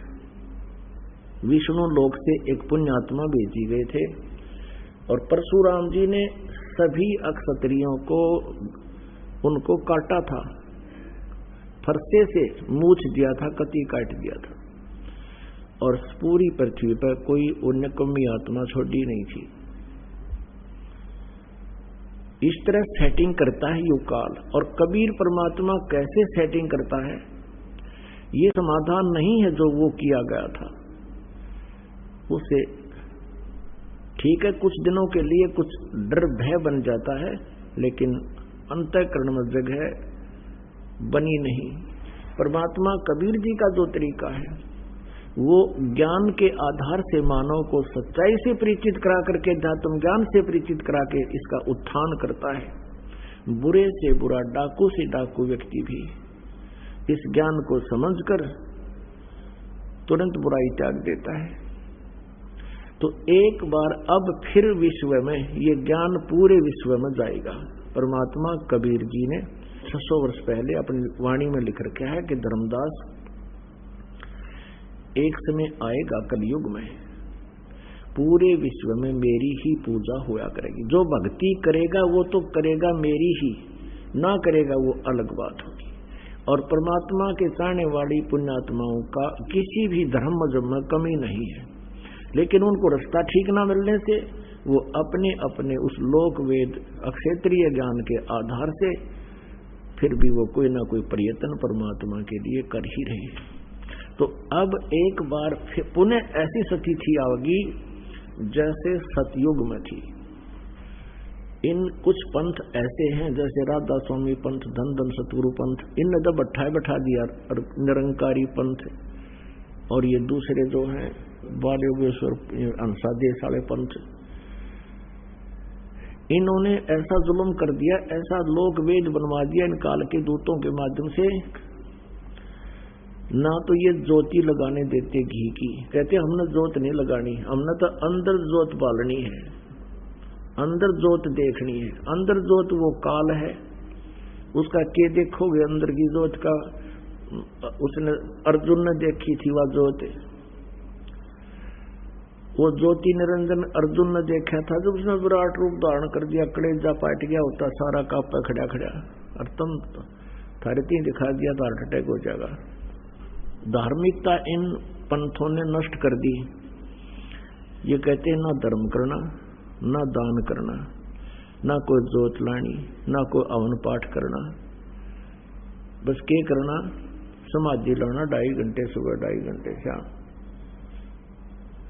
विष्णु लोक से एक पुण्यात्मा भेजी गए थे और परशुराम जी ने सभी अक्षत्रियों को उनको काटा था, फरसे से मूछ दिया था, कती काट दिया था, और पूरी पृथ्वी पर कोई उन्य कमी आत्मा छोड़ी नहीं थी। इस तरह सेटिंग करता है युग काल। और कबीर परमात्मा कैसे सेटिंग करता है, ये समाधान नहीं है जो वो किया गया था। उसे ठीक है, कुछ दिनों के लिए कुछ डर भय बन जाता है, लेकिन अंतःकरण में जगह बनी नहीं। परमात्मा कबीर जी का जो तरीका है वो ज्ञान के आधार से मानव को सच्चाई से परिचित करा करके, अध्यात्म ज्ञान से परिचित करा के इसका उत्थान करता है। बुरे से बुरा, डाकू से डाकू व्यक्ति भी इस ज्ञान को समझकर तुरंत बुराई त्याग देता है। तो एक बार अब फिर विश्व में ये ज्ञान पूरे विश्व में जाएगा। परमात्मा कबीर जी ने 600 वर्ष पहले अपनी वाणी में लिख रखा है कि धर्मदास, एक समय आएगा कलयुग में पूरे विश्व में मेरी ही पूजा होया करेगी। जो भक्ति करेगा वो तो करेगा मेरी ही, ना करेगा वो अलग बात होगी। और परमात्मा के चाहने वाली पुण्यात्माओं का किसी भी धर्म मजहब में कमी नहीं है, लेकिन उनको रास्ता ठीक ना मिलने से वो अपने अपने उस लोक वेद अक्षेत्रीय ज्ञान के आधार से फिर भी वो कोई ना कोई प्रयत्न परमात्मा के लिए कर ही रहे। तो अब एक बार फिर पुनः ऐसी स्थिति आएगी जैसे सतयुग में थी। इन कुछ पंथ ऐसे हैं जैसे राधा स्वामी पंथ, धन धन सतगुरु पंथ, इन जब बैठा दिया निरंकारी पंथ, और ये दूसरे जो हैं बाल योगेश्वर अंसादेश वाले पंथ, इन्होंने ऐसा जुल्म कर दिया, ऐसा लोक वेद बनवा दिया इन काल के दूतों के माध्यम से। ना तो ये ज्योति लगाने देते घी की, कहते हमने ज्योत नहीं लगानी, हमने तो अंदर ज्योत बालनी है, अंदर ज्योत देखनी है। अंदर ज्योत वो काल है, उसका के देखोगे अंदर की ज्योत का। उसने अर्जुन ने देखी थी वह ज्योत, वो ज्योति निरंजन अर्जुन ने देखा था। जब उसने विराट रूप धारण कर दिया, कलेजा पाट गया होता, सारा कापा खड़ा खड़ा, और तुम थारे तीन दिखा दिया तो हार्ट अटैक हो जाएगा। धार्मिकता इन पंथों ने नष्ट कर दी। ये कहते हैं ना धर्म करना, ना दान करना, ना कोई जोत लानी, ना कोई हवन पाठ करना, बस क्या करना, समाधि लाना 2.5 घंटे सुबह 2.5 घंटे शाम,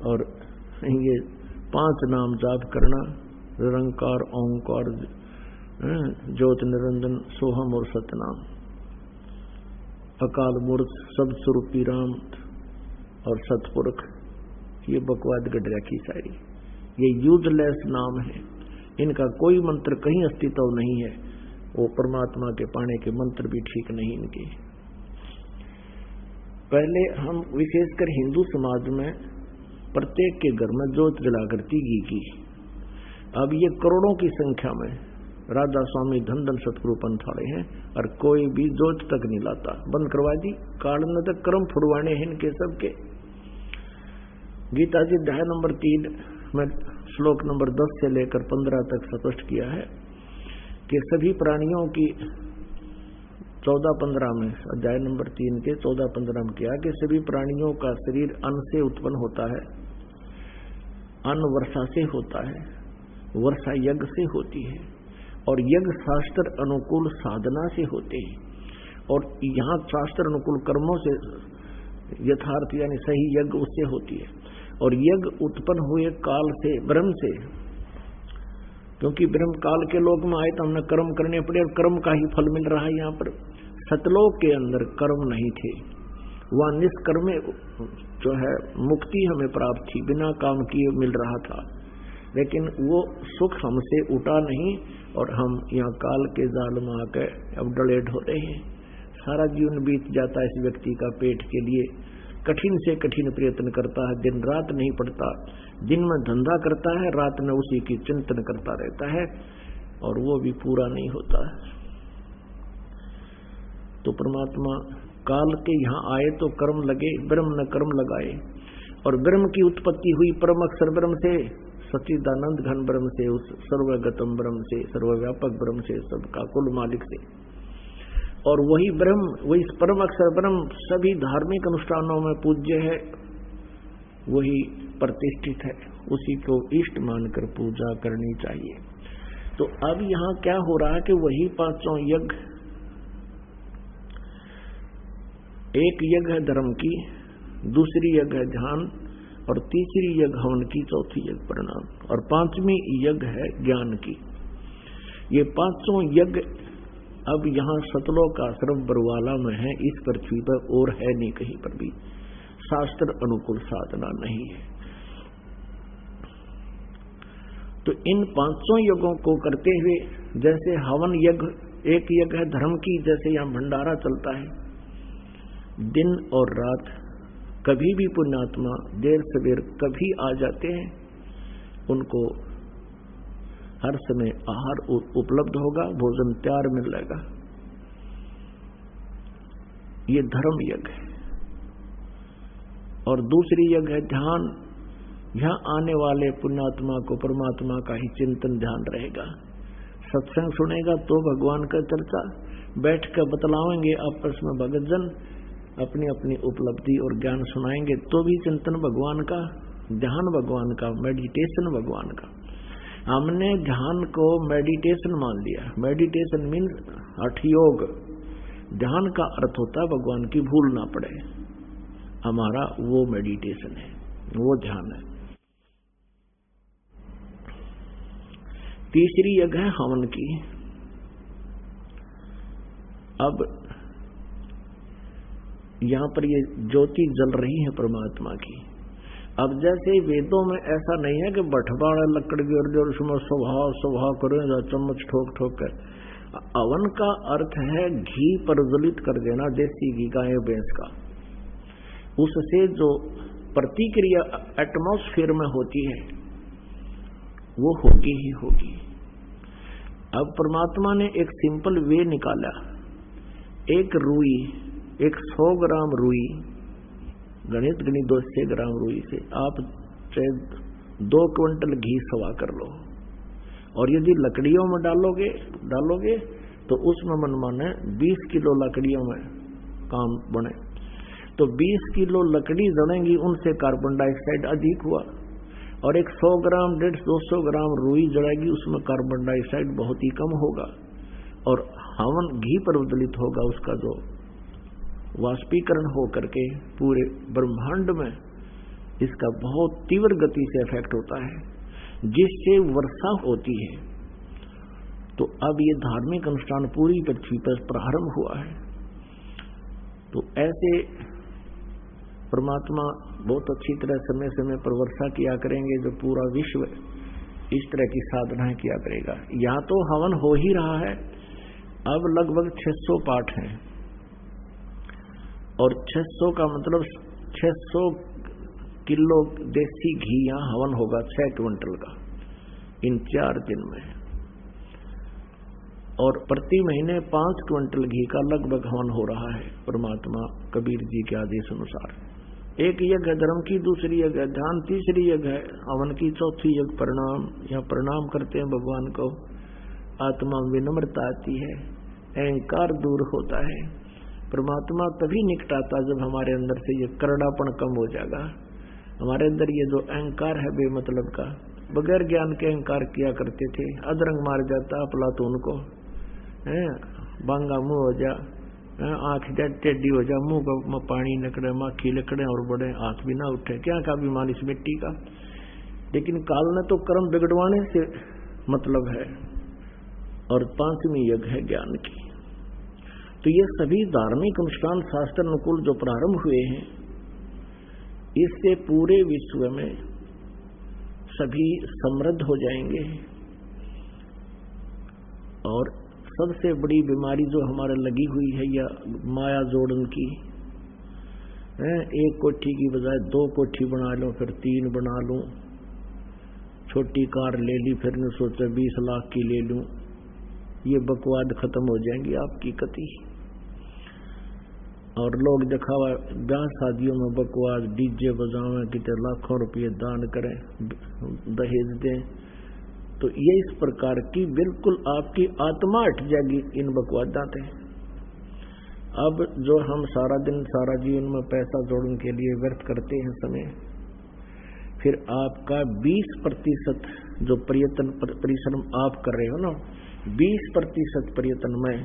और ये 5 नाम जाप करना, निरंकार ओंकार ज्योत निरंजन सोहम और सतनाम, अकाल मूर्त शब्द स्वरूपी राम और सतपुरख। ये बकवाद गडरिया की शायरी, ये यूजलेस नाम है, इनका कोई मंत्र कहीं अस्तित्व नहीं है। वो परमात्मा के पाने के मंत्र भी ठीक नहीं इनके। पहले हम विशेषकर हिंदू समाज में प्रत्येक के घर में ज्योत जला करती घी की। अब ये करोड़ों की संख्या में राधा स्वामी धन धन सतगुरु पंथ वाले हैं, और कोई भी ज्योत तक नहीं लाता, बंद करवा दी। काल में तक कर्म फुड़वाने हैं इनके सबके। गीता जी अध्याय नंबर 3 में श्लोक नंबर 10 से लेकर 15 तक स्पष्ट किया है कि सभी प्राणियों की 14-15 में, अध्याय नंबर 3 के 14-15 में किया कि सभी प्राणियों का शरीर अन्न से उत्पन्न होता है, अन्न वर्षा से होता है, वर्षा यज्ञ से होती है, और यज्ञ शास्त्र अनुकूल साधना से होते हैं। और यहाँ शास्त्र अनुकूल कर्मों से यथार्थ यानी सही यज्ञ उससे होती है। और यज्ञ उत्पन्न हुए काल से, ब्रह्म से, क्योंकि ब्रह्म काल के लोक में आए तो हमने कर्म करने पड़े, और कर्म का ही फल मिल रहा है। यहाँ पर सतलोक के अंदर कर्म नहीं थे, वह निष्कर्म जो है मुक्ति हमें प्राप्त थी, बिना काम किए मिल रहा था। लेकिन वो सुख हमसे उठा नहीं, और हम यहाँ काल के जाल में आकर अब डलेड हो रहे हैं। सारा जीवन बीत जाता है इस व्यक्ति का पेट के लिए, कठिन से कठिन प्रयत्न करता है, दिन रात नहीं पड़ता, दिन में धंधा करता है, रात में उसी की चिंतन करता रहता है, और वो भी पूरा नहीं होता है। तो परमात्मा काल के यहाँ आए तो कर्म लगे, ब्रह्म न कर्म लगाए, और ब्रह्म की उत्पत्ति हुई परम अक्षर ब्रह्म से, सच्चिदानंद घन ब्रह्म से, उस सर्वगतम ब्रह्म से, सर्वव्यापक ब्रह्म से, सबका कुल मालिक से। और वही ब्रह्म, वही परम अक्षर ब्रह्म सभी धार्मिक अनुष्ठानों में पूज्य है, वही प्रतिष्ठित है, उसी को इष्ट मानकर पूजा करनी चाहिए। तो अब यहाँ क्या हो रहा है कि वही 5 यज्ञ, एक यज्ञ है धर्म की, दूसरी यज्ञ है ध्यान, और तीसरी यज्ञ हवन की, चौथी यज्ञ प्रणाम, और 5वीं यज्ञ है ज्ञान की। ये 5 यज्ञ अब यहाँ सतलोक का आश्रम बरवाला में है, इस पृथ्वी पर और है नहीं कहीं पर भी। शास्त्र अनुकूल साधना नहीं है। तो इन 5 यज्ञों को करते हुए, जैसे हवन यज्ञ, एक यज्ञ है धर्म की, जैसे यहाँ भंडारा चलता है, दिन और रात कभी भी पुण्यात्मा देर सवेर कभी आ जाते हैं, उनको हर समय आहार उपलब्ध होगा, भोजन तैयार मिलेगा। ये धर्म यज्ञ है। और दूसरी यज्ञ है ध्यान। यहां आने वाले पुण्यात्मा को परमात्मा का ही चिंतन ध्यान रहेगा। सत्संग सुनेगा तो भगवान का चर्चा, बैठ कर बतलाएंगे आपस में भगतजन, अपनी अपनी उपलब्धि और ज्ञान सुनाएंगे तो भी चिंतन भगवान का, ध्यान भगवान का, मेडिटेशन भगवान का। हमने ध्यान को मेडिटेशन मान लिया। मेडिटेशन मीन्स हठ योग। ध्यान का अर्थ होता है भगवान की भूल ना पड़े, हमारा वो मेडिटेशन है, वो ध्यान है। तीसरी यज्ञ है हवन की। अब यहां पर ये ज्योति जल रही है परमात्मा की। अब जैसे वेदों में ऐसा नहीं है कि बठवाड़ा लकड़ गिर जो उसमें स्वभाव करें चम्मच ठोक ठोक कर। हवन का अर्थ है घी प्रज्वलित कर देना, देसी घी गाय भैंस का। उससे जो प्रतिक्रिया एटमॉस्फेयर में होती है वो होगी ही होगी। अब परमात्मा ने एक सिंपल वे निकाला। एक रुई, एक 100 ग्राम रुई, गणित 200 ग्राम रुई से आप 2 क्विंटल घी सवा कर लो। और यदि लकड़ियों में डालोगे तो उसमें मनमाने 20 किलो लकड़ियों में काम बने। तो 20 किलो लकड़ी जलेंगी, उनसे कार्बन डाइऑक्साइड अधिक हुआ। और एक 100 ग्राम 150-200 ग्राम रुई जलेगी, उसमें कार्बन डाइऑक्साइड बहुत ही कम होगा। और हवन घी प्रज्वलित होगा, उसका जो वाष्पीकरण हो करके पूरे ब्रह्मांड में इसका बहुत तीव्र गति से इफेक्ट होता है, जिससे वर्षा होती है। तो अब ये धार्मिक अनुष्ठान पूरी पृथ्वी पर प्रारंभ हुआ है। तो ऐसे परमात्मा बहुत अच्छी तरह समय समय पर वर्षा किया करेंगे, जो पूरा विश्व इस तरह की साधनाएं किया करेगा। यहाँ तो हवन हो ही रहा है। अब लगभग 600 पाठ हैं, और 600 का मतलब 600 किलो देसी घी यहाँ हवन होगा, 6 क्विंटल का, इन 4 दिन में। और प्रति महीने 5 क्विंटल घी का लगभग हवन हो रहा है परमात्मा कबीर जी के आदेश अनुसार। एक यज्ञ है धर्म की, दूसरी यज्ञ है ध्यान, तीसरी यज्ञ है हवन की, चौथी यज्ञ प्रणाम। यहाँ प्रणाम करते हैं भगवान को, आत्मा में विनम्रता आती है, अहंकार दूर होता है। परमात्मा तभी निकट आता जब हमारे अंदर से ये करड़ापन कम हो जाएगा। हमारे अंदर ये जो अहंकार है बेमतलब का, बगैर ज्ञान के अहंकार किया करते थे, अदरंग मार जाता अफलातून को, बांगा मुंह हो जा, आंख टेढ़ी हो जा, मुंह में पानी निकले, माखी निकले और बड़े हाथ भी ना उठे, क्या का भी मालिश मिट्टी का। लेकिन काल ने तो कर्म बिगड़वाने से मतलब है। और 5वीं यज्ञ है ज्ञान की। तो ये सभी धार्मिक अनुष्ठान शास्त्र अनुकूल जो प्रारंभ हुए हैं, इससे पूरे विश्व में सभी समृद्ध हो जाएंगे। और सबसे बड़ी बीमारी जो हमारे लगी हुई है या माया जोड़न की, एक कोठी की बजाय 2 कोठी बना लो, फिर 3 बना लूं, छोटी कार ले ली, फिर ने सोचा 20 लाख की ले लूं। ये बकवाद खत्म हो जाएंगी आपकी कति। और लोग दिखावा ब्याह शादियों में बकवाद, डीजे बजावें, कितने लाखों रुपये दान करें, दहेज दें। तो ये इस प्रकार की बिल्कुल आपकी आत्मा हट जाएगी इन बकवादां से। अब जो हम सारा दिन सारा जीवन में पैसा जोड़ने के लिए व्यर्थ करते हैं समय, फिर आपका 20% जो परिश्रम आप कर रहे हो ना, 20% प्रयत्न में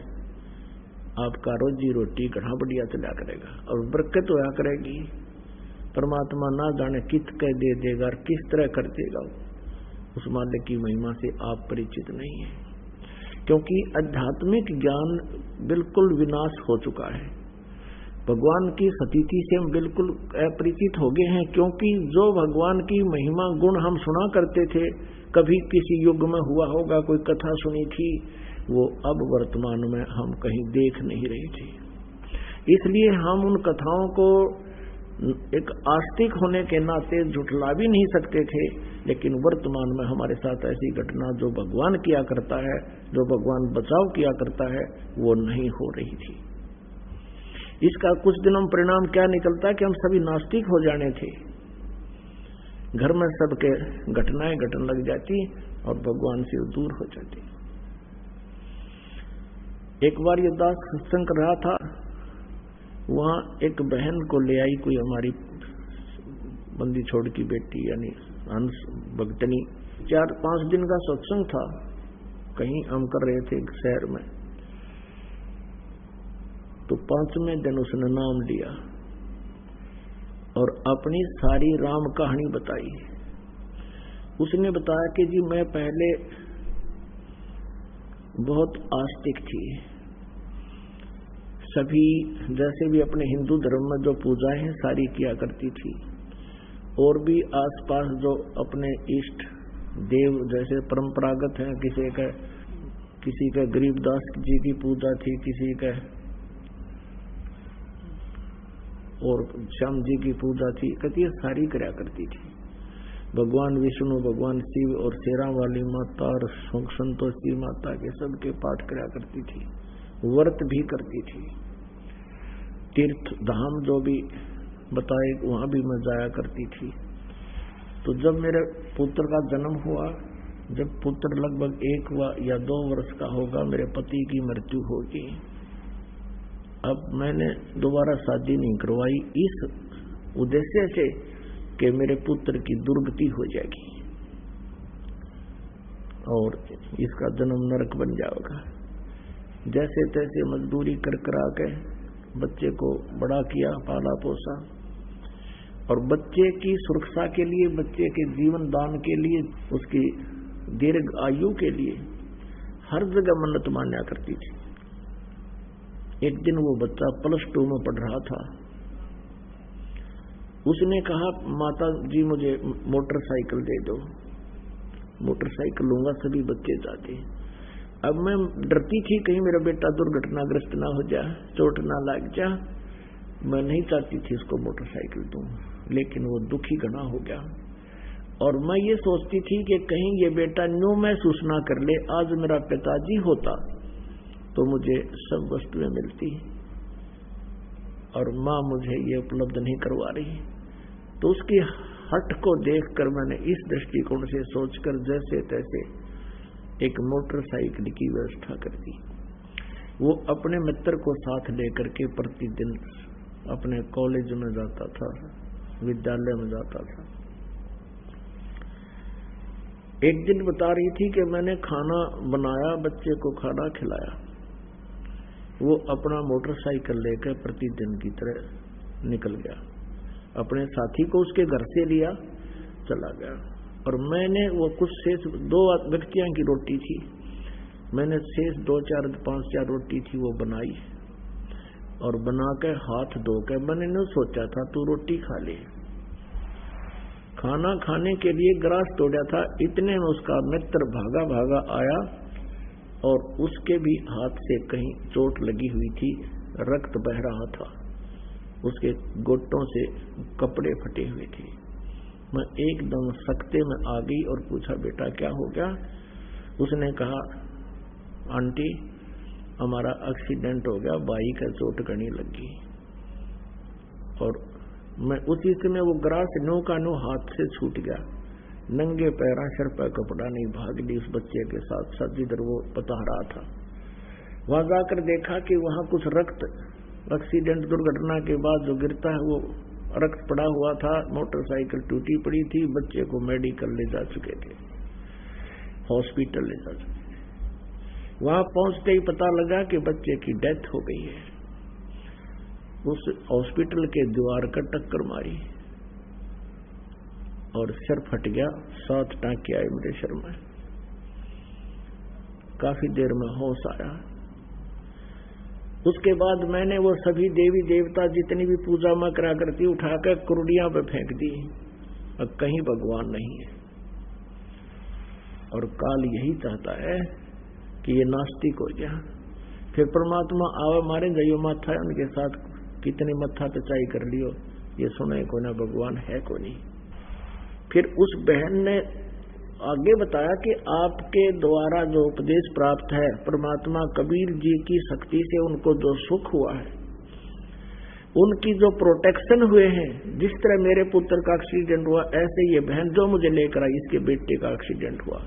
आपका रोजी रोटी घना बढ़िया चला करेगा और बरकत होया करेगी। परमात्मा ना जाने कित कह दे देगा और किस तरह कर देगा, उस मालिक की महिमा से आप परिचित नहीं है। क्योंकि आध्यात्मिक ज्ञान बिल्कुल विनाश हो चुका है। भगवान की स्थिति से हम बिल्कुल अपरिचित हो गए हैं। क्योंकि जो भगवान की महिमा गुण हम सुना करते थे, कभी किसी युग में हुआ होगा, कोई कथा सुनी थी, वो अब वर्तमान में हम कहीं देख नहीं रहे थे। इसलिए हम उन कथाओं को एक आस्तिक होने के नाते झुठला भी नहीं सकते थे, लेकिन वर्तमान में हमारे साथ ऐसी घटना जो भगवान किया करता है, जो भगवान बचाव किया करता है, वो नहीं हो रही थी। इसका कुछ दिनों में परिणाम क्या निकलता कि हम सभी नास्तिक हो जाने थे, घर में सबके घटनाएं घटने लग जाती और भगवान से दूर हो जाती। एक बार ये दास सत्संग कर रहा था, वहां एक बहन को ले आई कोई हमारी बंदी छोड़ की बेटी, यानी हंस भगतनी। 4-5 दिन का सत्संग था, कहीं हम कर रहे थे शहर में। तो 5वें दिन उसने नाम लिया और अपनी सारी राम कहानी बताई। उसने बताया कि जी मैं पहले बहुत आस्तिक थी, सभी जैसे भी अपने हिंदू धर्म में जो पूजाएं हैं सारी किया करती थी, और भी आसपास जो अपने इष्ट देव जैसे परंपरागत हैं, किसी का गरीबदास जी की पूजा थी, किसी का और श्याम जी की पूजा थी, कहती है सारी कराया करती थी। भगवान विष्णु, भगवान शिव और शेरा वाली माता और संतोषी माता के सबके पाठ कराया करती थी, व्रत भी करती थी। तीर्थ धाम जो भी बताए वहां भी मैं जाया करती थी। तो जब मेरे पुत्र का जन्म हुआ, जब पुत्र लगभग 1 या 2 वर्ष का होगा, मेरे पति की मृत्यु होगी। अब मैंने दोबारा शादी नहीं करवाई इस उद्देश्य से कि मेरे पुत्र की दुर्गति हो जाएगी और इसका जन्म नरक बन जाएगा। जैसे तैसे मजदूरी कर करा के बच्चे को बड़ा किया, पाला पोसा, और बच्चे की सुरक्षा के लिए, बच्चे के जीवन दान के लिए, उसकी दीर्घ आयु के लिए हर जगह मन्नत मान्या करती थी। एक दिन वो बच्चा +2 में पढ़ रहा था, उसने कहा माता जी मुझे मोटरसाइकिल दे दो। मोटरसाइकिल लूंगा, सभी बच्चे जाते। अब मैं डरती थी कहीं मेरा बेटा दुर्घटनाग्रस्त ना हो जाए, चोट ना लग जा। मैं नहीं चाहती थी उसको मोटरसाइकिल दूं, लेकिन वो दुखी घना हो गया। और मैं ये सोचती थी कि कहीं ये बेटा न्यू महसूस ना कर ले, आज मेरा पिताजी होता तो मुझे सब वस्तुएं मिलती और माँ मुझे ये उपलब्ध नहीं करवा रही। तो उसकी हट को देखकर मैंने इस दृष्टिकोण से सोचकर जैसे तैसे एक मोटरसाइकिल की व्यवस्था कर दी। वो अपने मित्र को साथ लेकर के प्रतिदिन अपने कॉलेज में जाता था, विद्यालय में जाता था। एक दिन बता रही थी कि मैंने खाना बनाया, बच्चे को खाना खिलाया। वो अपना मोटरसाइकिल लेकर प्रतिदिन की तरह निकल गया, अपने साथी को उसके घर से लिया, चला गया। और मैंने वो कुछ शेष 2 व्यक्तियों की रोटी थी, मैंने शेष 2-4-5 रोटी थी वो बनाई और बना के हाथ धो के मैंने नहीं सोचा था तू रोटी खा ले। खाना खाने के लिए ग्रास तोड़ा था, इतने में उसका मित्र भागा भागा आया और उसके भी हाथ से कहीं चोट लगी हुई थी, रक्त बह रहा था, उसके घुटनों से कपड़े फटे हुए थे। मैं एकदम सख्ते में आ गई और पूछा बेटा क्या हो गया? उसने कहा आंटी हमारा एक्सीडेंट हो गया, बाइक का चोट करने लगी। और मैं उसी समय वो ग्रास नो का नो हाथ से छूट गया, नंगे पैरा सर पर कपड़ा नहीं भाग ली उस बच्चे के साथ साथ जिधर वो बता रहा था। वहां जाकर देखा कि वहां कुछ रक्त, एक्सीडेंट दुर्घटना के बाद जो गिरता है वो रक्त पड़ा हुआ था, मोटरसाइकिल टूटी पड़ी थी, बच्चे को मेडिकल ले जा चुके थे, हॉस्पिटल ले जा चुके थे। वहां पहुंचते ही पता लगा कि बच्चे की डेथ हो गई है। उस हॉस्पिटल के द्वार का टक्कर मारी और सिर फट गया, 7 टांके आए मेरे सिर में। काफी देर में होश आया। उसके बाद मैंने वो सभी देवी देवता जितनी भी पूजा में करा करती उठाकर कुर्डियां पे फेंक दी, अब कहीं भगवान नहीं है। और काल यही चाहता है कि ये नास्तिक हो गया, फिर परमात्मा आवे मारे जाइयो माथा उनके साथ कितनी मत्था पिचाई कर लियो, ये सुने को ना भगवान है को नहीं। फिर उस बहन ने आगे बताया कि आपके द्वारा जो उपदेश प्राप्त है, परमात्मा कबीर जी की शक्ति से उनको जो सुख हुआ है, उनकी जो प्रोटेक्शन हुए हैं, जिस तरह मेरे पुत्र का एक्सीडेंट हुआ ऐसे ये बहन जो मुझे लेकर आई इसके बेटे का एक्सीडेंट हुआ,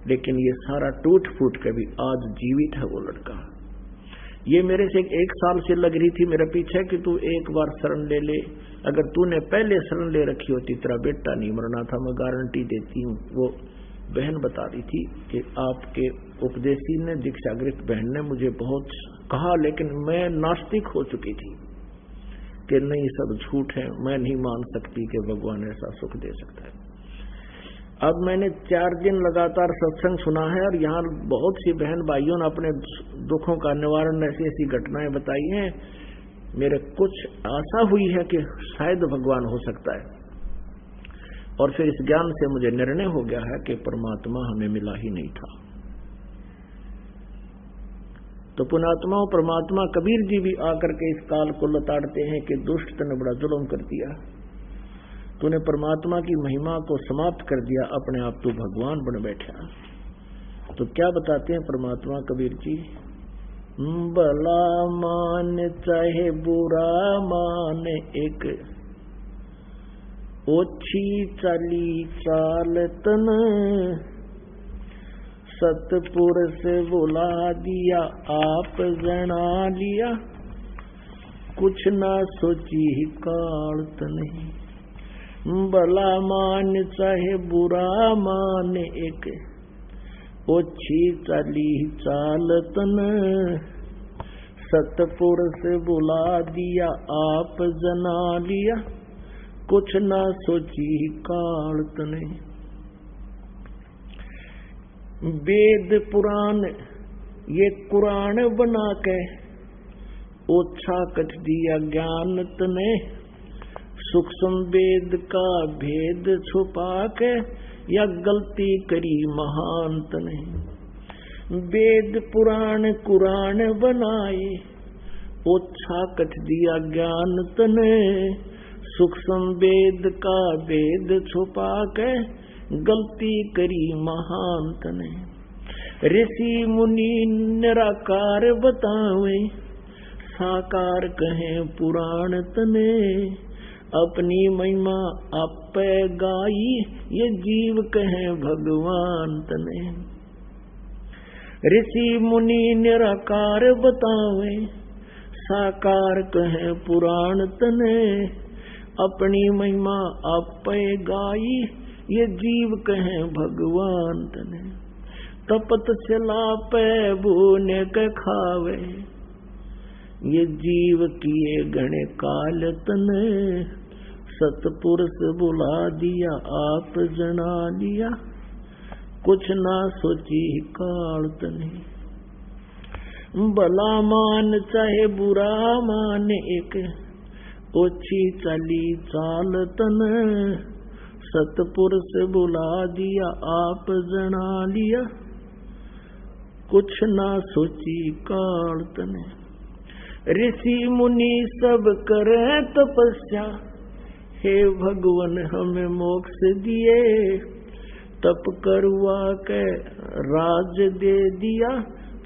लेकिन ये सारा टूट फूट के भी आज जीवित है वो लड़का। ये मेरे से 1 साल से लग रही थी मेरे पीछे कि तू एक बार शरण ले ले, अगर तूने पहले शरण ले रखी होती तेरा बेटा नहीं मरना था, मैं गारंटी देती हूँ। वो बहन बता रही थी कि आपके उपदेशी ने, दीक्षागृत बहन ने मुझे बहुत कहा, लेकिन मैं नास्तिक हो चुकी थी कि नहीं सब झूठ है, मैं नहीं मान सकती कि भगवान ऐसा सुख दे सकता है। अब मैंने 4 दिन लगातार सत्संग सुना है और यहाँ बहुत सी बहन भाइयों ने अपने दुखों का निवारण ऐसी ऐसी घटनाएं बताई हैं। मेरे कुछ आशा हुई है कि शायद भगवान हो सकता है, और फिर इस ज्ञान से मुझे निर्णय हो गया है कि परमात्मा हमें मिला ही नहीं था। तो पुण्यात्मा परमात्मा कबीर जी भी आकर के इस काल को लताड़ते हैं कि दुष्ट ने बड़ा जुल्म कर दिया, तूने परमात्मा की महिमा को समाप्त कर दिया, अपने आप तू भगवान बन बैठा। तो क्या बताते हैं परमात्मा कबीर जी, भला मान चाहे बुरा मान, एक ओछी चाली चाल तन, सतपुरुष बुला दिया आप जना लिया, कुछ ना सोची काल तन। भला मान चाहे बुरा मान, एक ओछी चाली चाल तन, सतपुरुष बुला दिया आप जना लिया, कुछ ना सोची काल तने। वेद पुराण ये कुरान बना के ओछा कट दिया ज्ञान तने, सूक्ष्म वेद का भेद छुपा के या गलती करी महानत ने। वेद पुराण कुरान बनाए ओछा कट दिया ज्ञान तने, सूक्ष्म वेद का भेद छुपा के गलती करी महानत ने। ऋषि मुनि निराकार बतावे, साकार कहे पुराण तने, अपनी महिमा आप गाई ये जीव कहे भगवान तने। ऋषि मुनि निराकार बतावे, साकार कहे पुराण तने, अपनी महिमा आप गाई ये जीव कहे भगवान तने। तपत चला पे बोने के खावे, ये जीव किए गणे काल तने, सतपुरुष बुला दिया आप जना लिया, कुछ ना सोची काल तने। भला मान चाहे बुरा मान, एक ओछी चाली चाल तन, सतपुरुष बुला दिया आप जना लिया, कुछ ना सोची काल तने। ऋषि मुनि सब करे तपस्या, हे भगवान हमें मोक्ष दिए, तप करवा के राज दे दिया,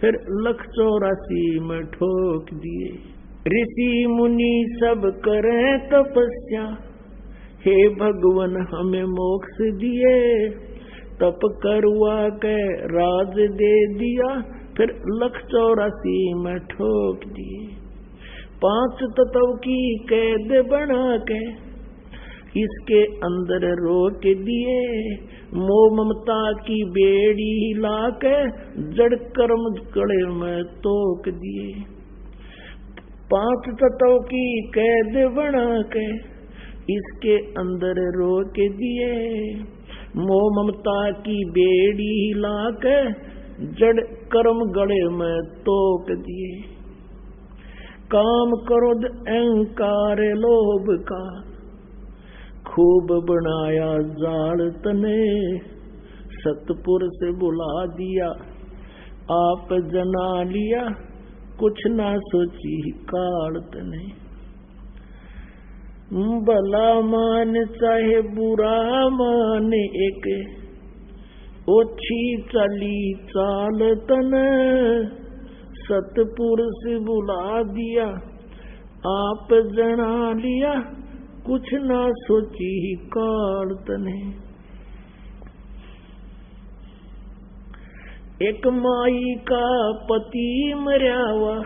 फिर 184 में ठोक दिए। ऋषि मुनि सब करे तपस्या, हे भगवान हमें मोक्ष दिए, तप करवा के राज दे दिया, फिर 184 में ठोक दिए। 5 तत्व की कैद बना के इसके अंदर रोक दिए, मोह ममता की बेड़ी हिला के जड़ कर्म गले में तोक दिए। 5 तत्व की कैद बना के इसके अंदर रोक दिए, मोह ममता की बेड़ी हिला के जड़ कर्म गले में तोक दिए। काम क्रोध अहंकार लोभ का खूब बनाया जाल तने, सतपुरुष बुला दिया आप जना लिया, कुछ ना सोची काल तने। भला मान चाहे बुरा मान एक ओछी चली चाल तन सतपुरुष बुला दिया आप जना लिया कुछ ना सोची काल तने। एक माई का पति मर्यावा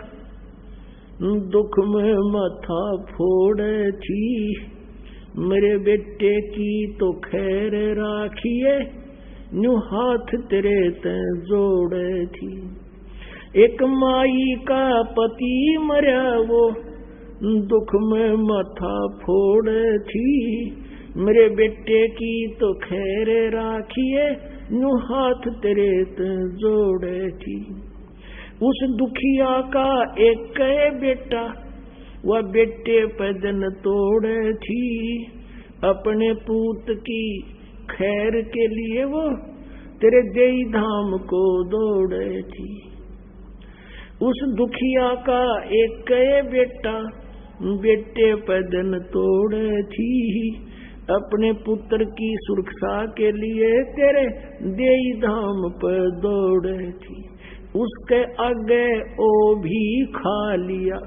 दुख में माथा फोड़े थी मेरे बेटे की तो खैर राखिए न्यू हाथ तेरे ते जोड़े थी। एक माई का पति मरा वो दुख में माथा फोड़े थी मेरे बेटे की तो खैर राखिए न्यू हाथ तेरे ते जोड़े थी। उस दुखिया का एक बेटा वह बेटे पैदन तोड़े थी अपने पूत की खैर के लिए वो तेरे देई धाम को दौड़े थी। उस दुखिया का एक बेटा बेटे पैदन तोड़े थी अपने पुत्र की सुरक्षा के लिए तेरे देई धाम पर दौड़े थी। उसके आगे ओ भी खा लिया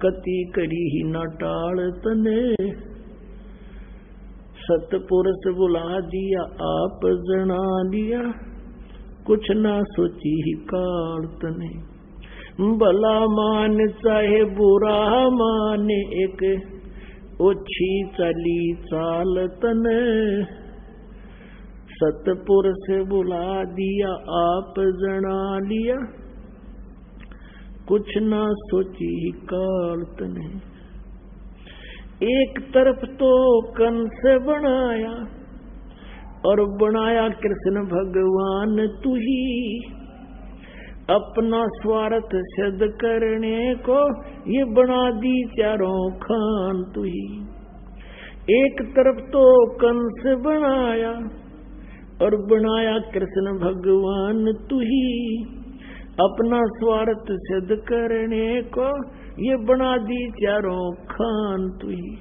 कति करी ही न टाल तने सतपुरुष बुला दिया आप जना लिया कुछ ना सोची ही काल तने। भला मान चाहे बुरा मान एक ओछी चली चाल तने सतपुरुष बुला दिया आप जना लिया कुछ ना सोची काल तने। एक तरफ तो कंस बनाया और बनाया कृष्ण भगवान तू ही अपना स्वार्थ सिद्ध करने को ये बना दी चारों खान तू ही। एक तरफ तो कंस बनाया और बनाया कृष्ण भगवान तू ही अपना स्वार्थ सिद्ध करने को ये बना दी चारों खान तू ही।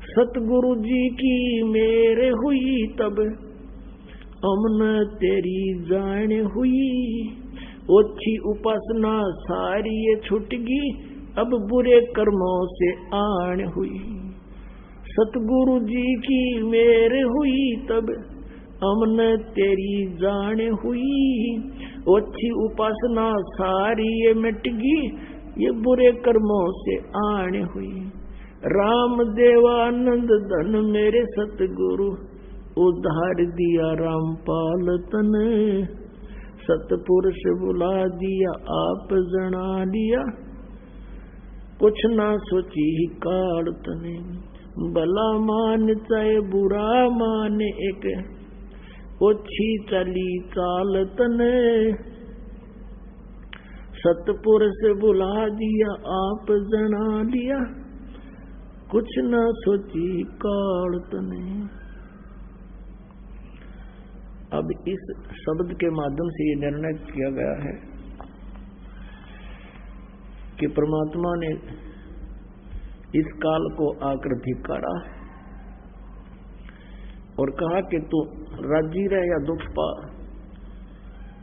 सतगुरु जी की मेरे हुई तब अमन तेरी जान हुई ओछी उपासना सारी ये छुटगी अब बुरे कर्मों से आन हुई। सतगुरु जी की मेरे हुई तब अमन तेरी जान हुई ओछी उपासना सारी ये मिटगी ये बुरे कर्मों से आन हुई। राम देवानंद धन मेरे सतगुरु उद्धार दिया रामपाल तन सतपुरुष बुला दिया आप जना लिया कुछ ना सोची ही काल तने। भला मान चाहे बुरा मान एक ओछी चली चाल तने सतपुरुष बुला दिया आप जना लिया कुछ न सोची काल तने। अब इस शब्द के माध्यम से ये निर्णय किया गया है कि परमात्मा ने इस काल को आकर धिक्कारा और कहा कि तू राजी रह या दुख पा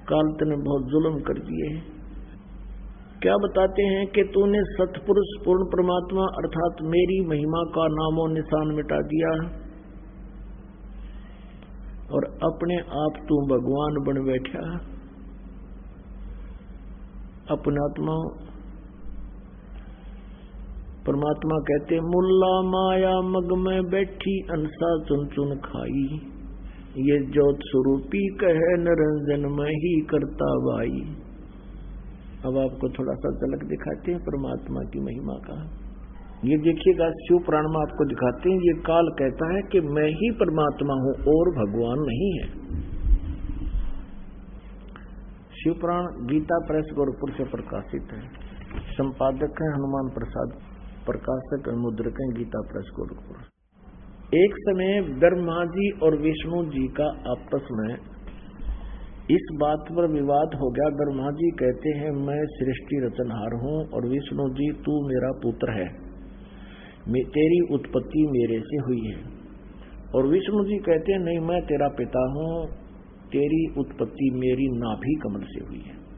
काल तने बहुत जुल्म कर दिए। क्या बताते हैं कि तूने सतपुरुष पूर्ण परमात्मा अर्थात मेरी महिमा का नामो निशान मिटा दिया और अपने आप तू भगवान बन बैठा। अपने आत्मा परमात्मा कहते मुल्ला माया मग में बैठी अंसा चुन चुन खाई ये ज्योत स्वरूपी कहे निरंजन में ही करता भाई। अब आपको थोड़ा सा झलक दिखाते हैं परमात्मा की महिमा का। ये देखिएगा शिव पुराण में आपको दिखाते हैं ये काल कहता है कि मैं ही परमात्मा हूं और भगवान नहीं है। शिव पुराण गीता प्रेस गोरखपुर से प्रकाशित है। संपादक है हनुमान प्रसाद, प्रकाशक मुद्रक है गीता प्रेस गोरखपुर। एक समय ब्रह्मा जी और विष्णु जी का आपस में इस बात पर विवाद हो गया। ब्रह्मा जी कहते हैं मैं सृष्टि रचनहार हूं और विष्णु जी तू मेरा पुत्र है। तेरी उत्पत्ति मेरे से हुई है। और विष्णु जी कहते हैं नहीं, मैं तेरा पिता हूं, तेरी उत्पत्ति मेरी नाभि कमल से हुई है।